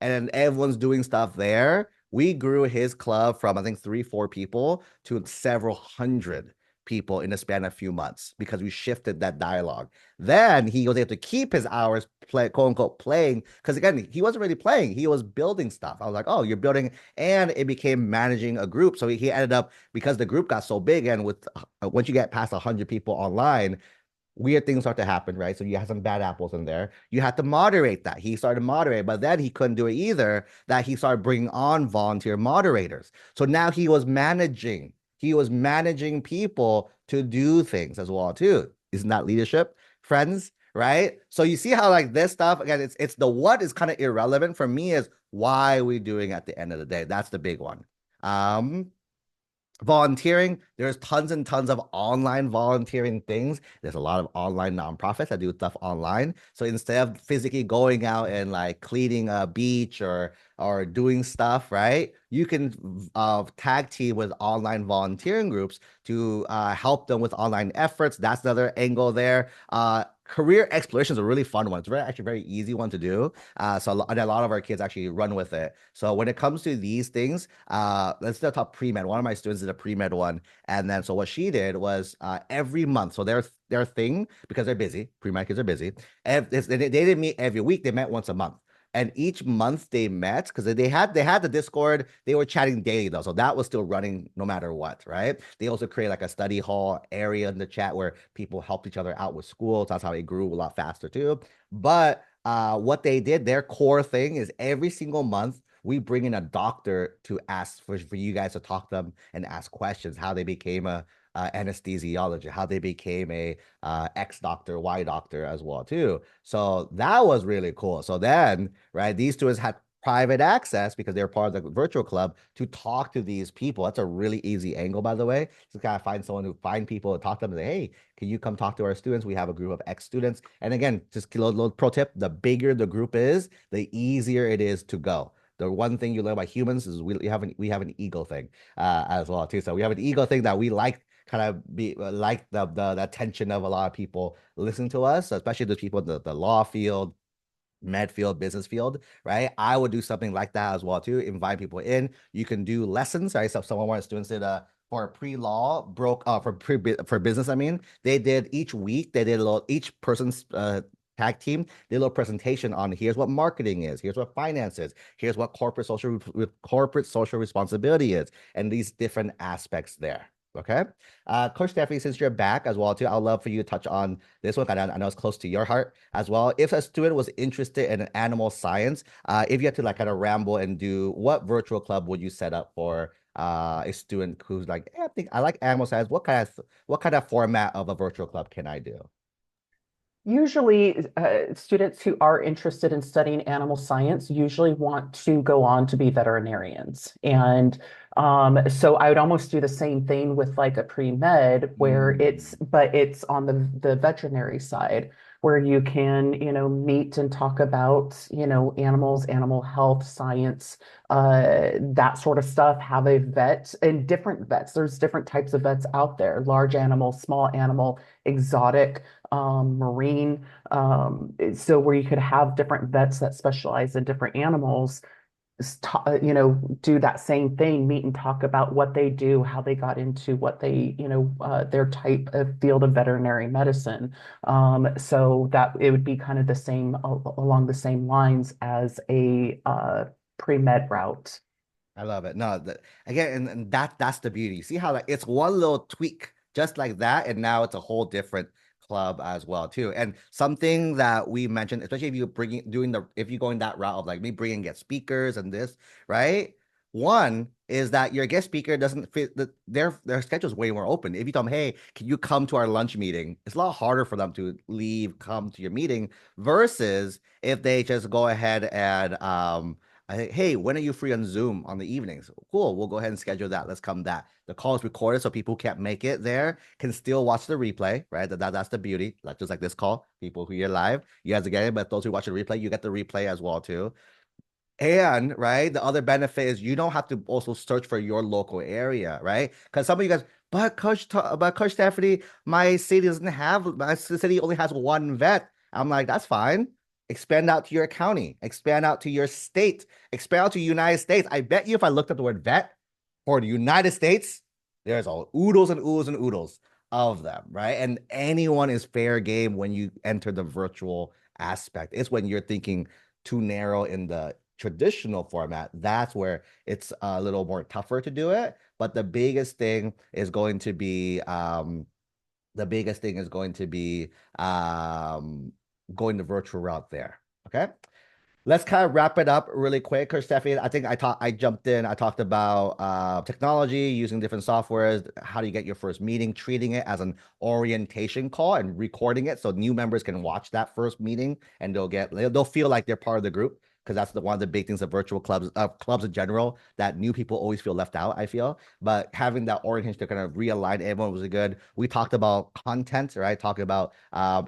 and everyone's doing stuff there. We grew his club from I think 3, 4 people to several hundred people in the span of a few months because we shifted that dialogue. Then he was able to keep his hours play, quote unquote, playing, because again, he wasn't really playing, he was building stuff. I was like, oh, you're building, and it became managing a group. So he ended up, because the group got so big, and with once you get past 100 people online, weird things start to happen, right? So you have some bad apples in there. You have to moderate that. He started to moderate, but then he couldn't do it either. That he started bringing on volunteer moderators. So now he was managing. He was managing people to do things as well too. Isn't that leadership, friends? Right? So you see how like this stuff again, it's the what is kind of irrelevant for me is why are we doing at the end of the day. That's the big one. Um, Volunteering, there's tons and tons of online volunteering things. There's a lot of online nonprofits that do stuff online. So instead of physically going out and like cleaning a beach or doing stuff, right? You can tag team with online volunteering groups to help them with online efforts. That's another angle there. Career exploration is a really fun one. It's actually very easy one to do. And a lot of our kids actually run with it. So when it comes to these things, let's talk pre-med. One of my students did a pre-med one. And then so what she did was every month. So their thing, because they're busy, pre-med kids are busy. They didn't meet every week, they met once a month. And each month they met because they had the Discord. They were chatting daily though, so that was still running no matter what, right? They also create like a study hall area in the chat where people helped each other out with school. So that's how it grew a lot faster too. But what they did, their core thing is every single month we bring in a doctor to ask for you guys to talk to them and ask questions, how they became a anesthesiologist, how they became a X doctor, Y doctor as well too. So that was really cool. So then, right, these students had private access because they're part of the virtual club to talk to these people. That's a really easy angle, by the way. Just gotta find someone who find people to talk to them and say, hey, can you come talk to our students? We have a group of X students. And again, just a little pro tip, the bigger the group is, the easier it is to go. The one thing you learn about humans is we have an ego thing as well too. So we have an ego thing that we like, kind of be like the attention of a lot of people listen to us, especially those people in the law field, med field, business field, right? I would do something like that as well too. Invite people in. You can do lessons, right? So if someone wants students did for pre-law broke for business, I mean, they did each week, they did a little each person's tag team did a little presentation on here's what marketing is, here's what finance is, here's what corporate social responsibility is, and these different aspects there. Okay. Coach Stephanie, since you're back as well too, I'd love for you to touch on this one. I know it's close to your heart as well. If a student was interested in animal science, if you had to like kind of ramble and do, what virtual club would you set up for a student who's like, I think I like animal science. What kind of format of a virtual club can I do? Usually, students who are interested in studying animal science usually want to go on to be veterinarians. And so I would almost do the same thing with like a pre-med where Mm, but it's on the veterinary side where you can, meet and talk about, animals, animal health, science, that sort of stuff, have a vet and different vets. There's different types of vets out there, large animal, small animal, exotic, marine. So where you could have different vets that specialize in different animals, do that same thing, meet and talk about what they do, how they got into what they, their type of field of veterinary medicine. So that it would be kind of the same along the same lines as a pre-med route. I love it. No, again, and that's the beauty. You see how like it's one little tweak just like that, and now it's a whole different club as well too. And something that we mentioned, especially if you if you going that route of like me bringing guest speakers and this, right? One is that your guest speaker doesn't fit their schedule is way more open. If you tell them, hey, can you come to our lunch meeting? It's a lot harder for them to leave, come to your meeting versus if they just go ahead and hey, when are you free on Zoom on the evenings? Cool, we'll go ahead and schedule that. Let's come that. The call is recorded so people who can't make it there can still watch the replay, right? That's the beauty. Like just like this call, people who are live, you guys are getting it, but those who watch the replay, you get the replay as well too. And right, the other benefit is you don't have to also search for your local area, right? Because some of you guys, but Coach Stephanie, my city only has one vet. I'm like, that's fine. Expand out to your county, expand out to your state, expand out to the United States. I bet you if I looked up the word vet for the United States, there's all oodles and oodles and oodles of them, right? And anyone is fair game when you enter the virtual aspect. It's when you're thinking too narrow in the traditional format. That's where it's a little more tougher to do it. But the biggest thing is going to be going the virtual route there. Okay. Let's kind of wrap it up really quick, because Stephanie, I think I jumped in, I talked about technology, using different softwares, how do you get your first meeting, treating it as an orientation call and recording it so new members can watch that first meeting and they'll feel like they're part of the group, because that's one of the big things of virtual clubs in general, that new people always feel left out, I feel. But having that orientation to kind of realign everyone was good. We talked about content, right? Talking about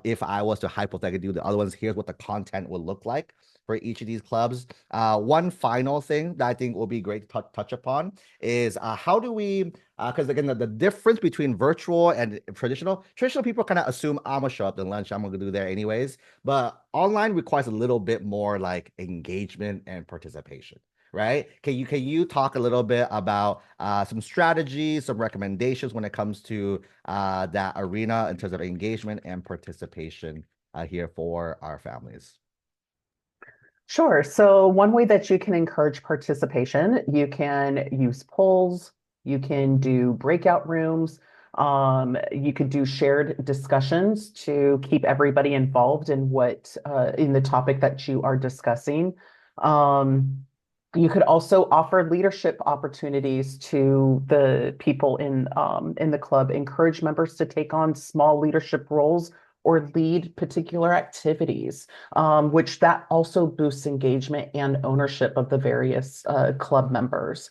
if I was to hypothetically do the other ones, here's what the content would look like for each of these clubs. One final thing that I think will be great to touch upon is how do we, because again, the difference between virtual and traditional people kind of assume I'm gonna show up to lunch, I'm gonna do there anyways, but online requires a little bit more like engagement and participation. Right? Can you talk a little bit about some strategies, some recommendations when it comes to that arena in terms of engagement and participation here for our families? Sure. So, one way that you can encourage participation, you can use polls, you can do breakout rooms, you could do shared discussions to keep everybody involved in in the topic that you are discussing. Um, you could also offer leadership opportunities to the people in the club, encourage members to take on small leadership roles or lead particular activities, which that also boosts engagement and ownership of the various club members.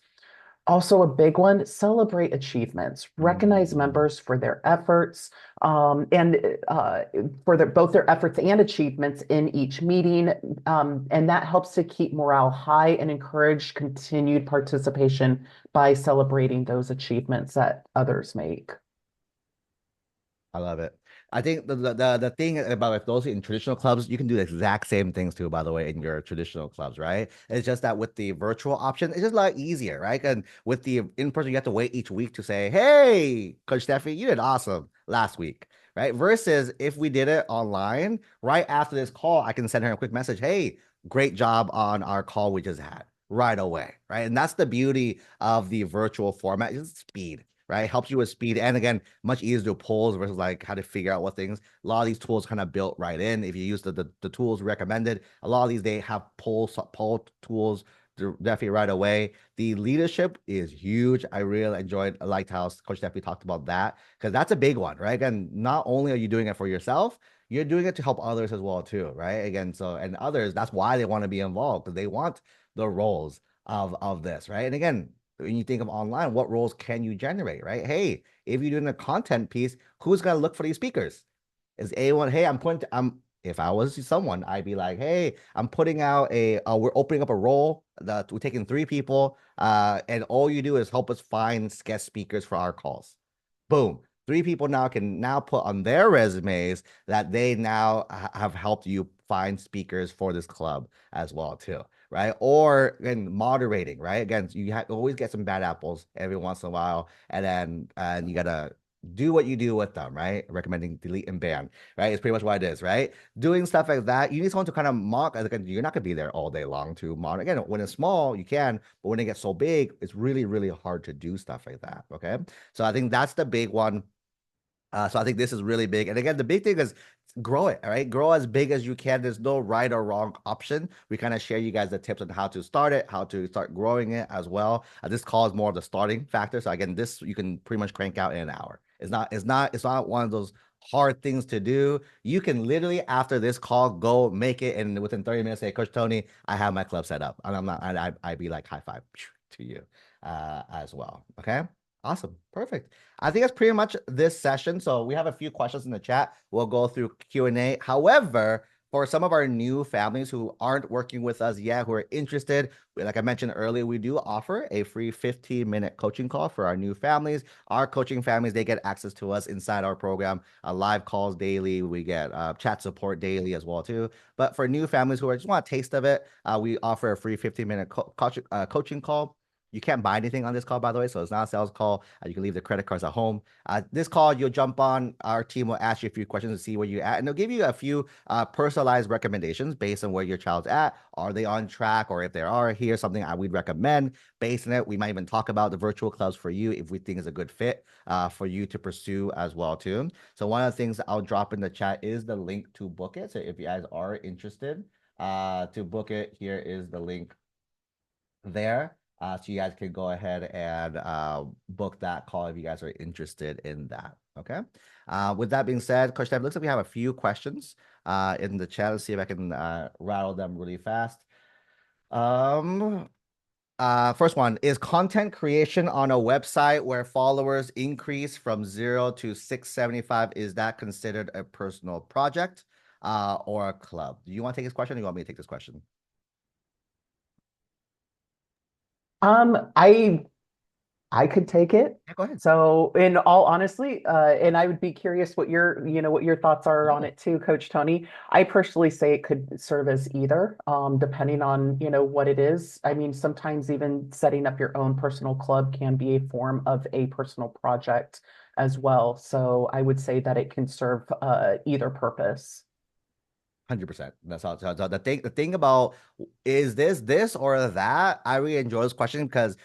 Also, a big one, celebrate achievements, recognize Mm. members for their efforts, and for both their efforts and achievements in each meeting. And that helps to keep morale high and encourage continued participation by celebrating those achievements that others make. I love it. I think the thing about if those in traditional clubs, you can do the exact same things too, by the way, in your traditional clubs, right? It's just that with the virtual option, it's just a lot easier, right? And with the in person, you have to wait each week to say, "Hey, Coach Steffi, you did awesome last week." Right? Versus if we did it online, right after this call, I can send her a quick message, "Hey, great job on our call we just had." Right away, right? And that's the beauty of the virtual format, is speed, right? Helps you with speed. And again, much easier to do polls versus like how to figure out what things. A lot of these tools kind of built right in. If you use the tools recommended, a lot of these they have poll tools definitely right away. The leadership is huge. I really enjoyed, liked how Coach definitely talked about that, because that's a big one, right? Again, not only are you doing it for yourself, you're doing it to help others as well too, right? Again, so and others, that's why they want to be involved, because they want the roles of this, right? And again, when you think of online, what roles can you generate, right? Hey, if you're doing a content piece, who's gonna look for these speakers? Is anyone, hey, I'm if I was someone, I'd be like, hey, I'm putting out we're opening up a role that we're taking 3 people, and all you do is help us find guest speakers for our calls. Boom. 3 people now can now put on their resumes that they now have helped you find speakers for this club as well too, right? Or in moderating, right? Again, you always get some bad apples every once in a while, and then and you gotta do what you do with them, right? Recommending delete and ban, right? It's pretty much what it is, right? Doing stuff like that, you need someone to kind of mock. Again, you're not gonna be there all day long to monitor. Again, when it's small, you can, but when it gets so big, it's really, really hard to do stuff like that. Okay. So I think that's the big one. So I think this is really big. And again, the big thing is grow it, all right? Grow as big as you can. There's no right or wrong option. We kind of share you guys the tips on how to start it, how to start growing it as well. This call is more of the starting factor. So again, this you can pretty much crank out in an hour. It's not one of those hard things to do. You can literally after this call go make it and within 30 minutes say, Coach Tony, I have my club set up. And I'm not, I'd be like high five to you as well. Okay. Awesome. Perfect. I think that's pretty much this session. So we have a few questions in the chat. We'll go through Q&A. However, for some of our new families who aren't working with us yet, who are interested, like I mentioned earlier, we do offer a free 15-minute coaching call for our new families. Our coaching families, they get access to us inside our program, live calls daily. We get chat support daily as well too. But for new families who are just want a taste of it, we offer a free 15-minute coaching call. You can't buy anything on this call, by the way, so it's not a sales call. You can leave the credit cards at home. This call, you'll jump on. Our team will ask you a few questions to see where you're at, and they'll give you a few personalized recommendations based on where your child's at. Are they on track? Or if they are, here's something I would recommend based on it. We might even talk about the virtual clubs for you if we think is a good fit for you to pursue as well too. So one of the things I'll drop in the chat is the link to book it. So if you guys are interested to book it, here is the link there. So you guys can go ahead and book that call if you guys are interested in that. Okay. With that being said, Coach Steph, looks like we have a few questions in the chat. Let's see if I can rattle them really fast. Um, First one is content creation on a website where followers increase from 0 to 675. Is that considered a personal project or a club? Do you want to take this question or you want me to take this question? I could take it. Yeah, go ahead. So, in all honesty, and I would be curious what what your thoughts are on Yeah. it too, Coach Tony. I personally say it could serve as either, depending on, what it is. I mean, sometimes even setting up your own personal club can be a form of a personal project as well. So, I would say that it can serve either purpose. 100%. That's how, the thing about is this or that? I really enjoy this question because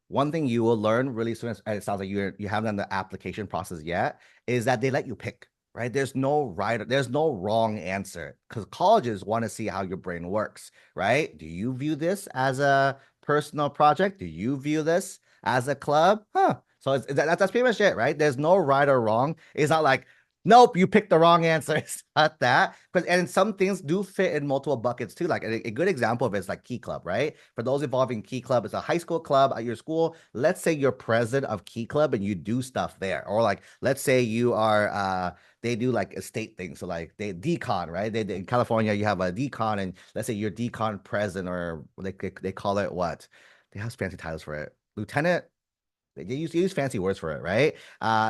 one thing you will learn really soon, and it sounds like you haven't done the application process yet, is that they let you pick, right? There's no wrong answer because colleges want to see how your brain works, right? Do you view this as a personal project? Do you view this as a club? Huh. So that's pretty much it, right? There's no right or wrong. It's not like nope, you picked the wrong answer. It's not that. Because and some things do fit in multiple buckets too. Like a good example of it is like Key Club, right? For those involved in Key Club, it's a high school club at your school. Let's say you're president of Key Club and you do stuff there. Or like let's say you are they do like estate things. So like they decon, right? They in California, you have a decon, and let's say you're decon president, or they call it what? They have fancy titles for it. Lieutenant, they use fancy words for it, right?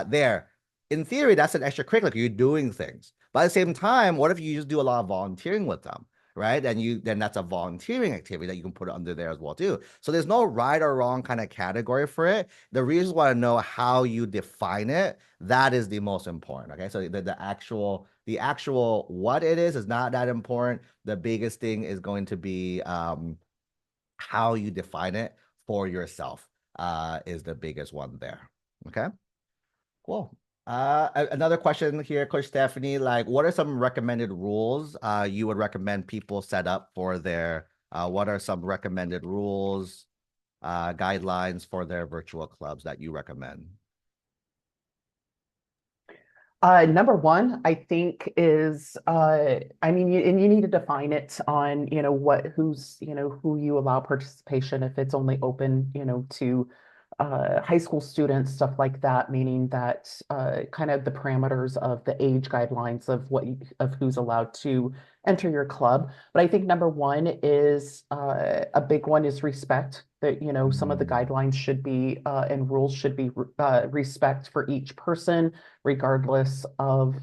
There. In theory, that's an extracurricular. You're doing things. But at the same time, what if you just do a lot of volunteering with them, right? Then that's a volunteering activity that you can put under there as well too. So there's no right or wrong kind of category for it. The reason want to know how you define it. That is the most important. Okay, so the actual what it is not that important. The biggest thing is going to be how you define it for yourself is the biggest one there. Okay, cool. Another question here, Coach Stephanie, like what are some recommended rules you would recommend people set up for their what are some recommended rules, guidelines for their virtual clubs that you recommend? Number one, I think is, I mean, you need to define it on, who you allow participation. If it's only open, to high school students, stuff like that, meaning that kind of the parameters of the age guidelines of of who's allowed to enter your club. But I think number one is a big one is respect. That, some of the Mm, guidelines should be and rules should be respect for each person regardless of,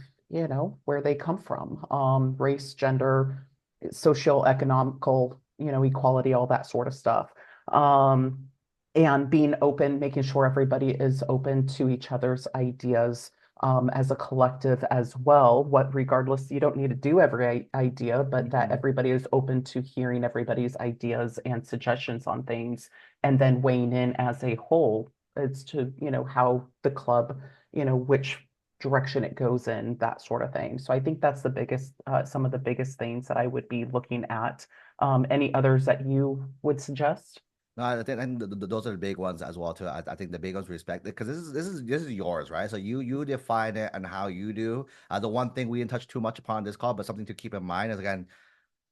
where they come from, race, gender, social, economical, equality, all that sort of stuff. And being open, making sure everybody is open to each other's ideas as a collective as well. What, regardless, you don't need to do every idea, but that mm, everybody is open to hearing everybody's ideas and suggestions on things, and then weighing in as a whole as to, how the club, which direction it goes in, that sort of thing. So I think that's some of the biggest things that I would be looking at. Any others that you would suggest? No, I think those are the big ones as well too. I think the big ones respect it because this is yours, right? So you define it and how you do. The one thing we didn't touch too much upon this call, but something to keep in mind is again,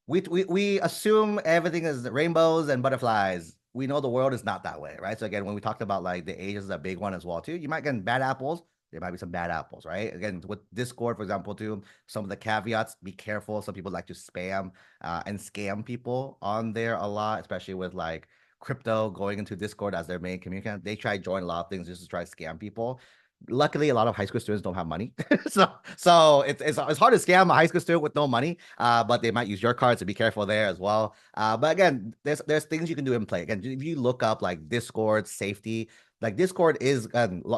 we assume everything is rainbows and butterflies. We know the world is not that way, right? So again, when we talked about like the age is a big one as well too. You might get bad apples, there might be some bad apples, right? Again, with Discord, for example, too, some of the caveats, be careful. Some people like to spam and scam people on there a lot, especially with like crypto going into Discord as their main community. They try to join a lot of things just to try to scam people. Luckily, a lot of high school students don't have money, so it's hard to scam a high school student with no money. But they might use your card, so be careful there as well. But again, there's things you can do in play. Again, if you look up like Discord safety, like Discord is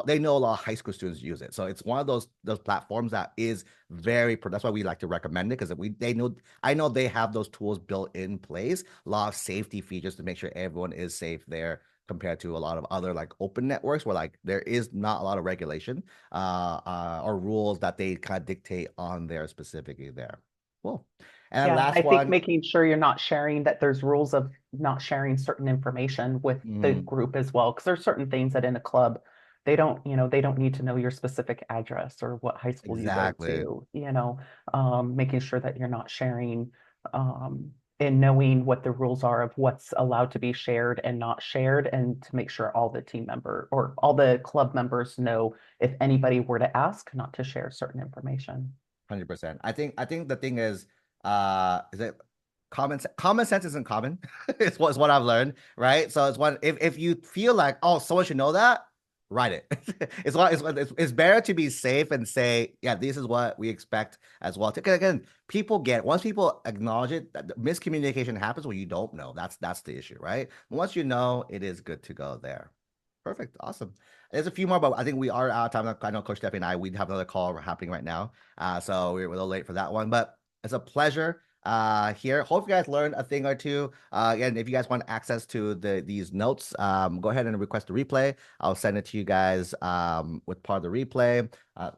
they know a lot of high school students use it, so it's one of those platforms that is very that's why we like to recommend it, because we they know I know they have those tools built in place, a lot of safety features to make sure everyone is safe there, compared to a lot of other like open networks where like there is not a lot of regulation or rules that they kind of dictate on there specifically there. Cool. And then Yeah, last I think one. making sure you're not sharing that there's rules of not sharing certain information with the Mhm. group as well. Because there's certain things that in a club, they don't need to know your specific address or what high school you go Exactly. to, making sure that you're not sharing, um, and knowing what the rules are of what's allowed to be shared and not shared, and to make sure all the team member or all the club members know if anybody were to ask not to share certain information. 100%. I think the thing is it common sense isn't common. It's what I've learned, right? So it's one if you feel like, oh, someone should know that, write it. It's better to be safe and say, yeah, this is what we expect as well. Because again, people get once people acknowledge it, that miscommunication happens when you don't know. That's the issue, right? Once you know, it is good to go there. Perfect. Awesome. There's a few more, but I think we are out of time. I know Coach Stephanie and I, we have another call happening right now. So we're a little late for that one, but it's a pleasure here. Hope you guys learned a thing or two. Again, if you guys want access to these notes, go ahead and request a replay. I'll send it to you guys with part of the replay.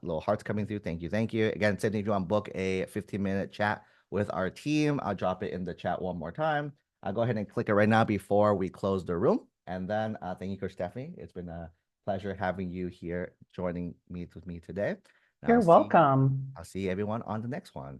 Little hearts coming through. Thank you. Thank you. Again, Sydney, if you want to book a 15-minute chat with our team, I'll drop it in the chat one more time. I'll go ahead and click it right now before we close the room. And then thank you, Coach Stephanie. It's been a pleasure having you here joining me with me today. And You're welcome. I'll see everyone on the next one.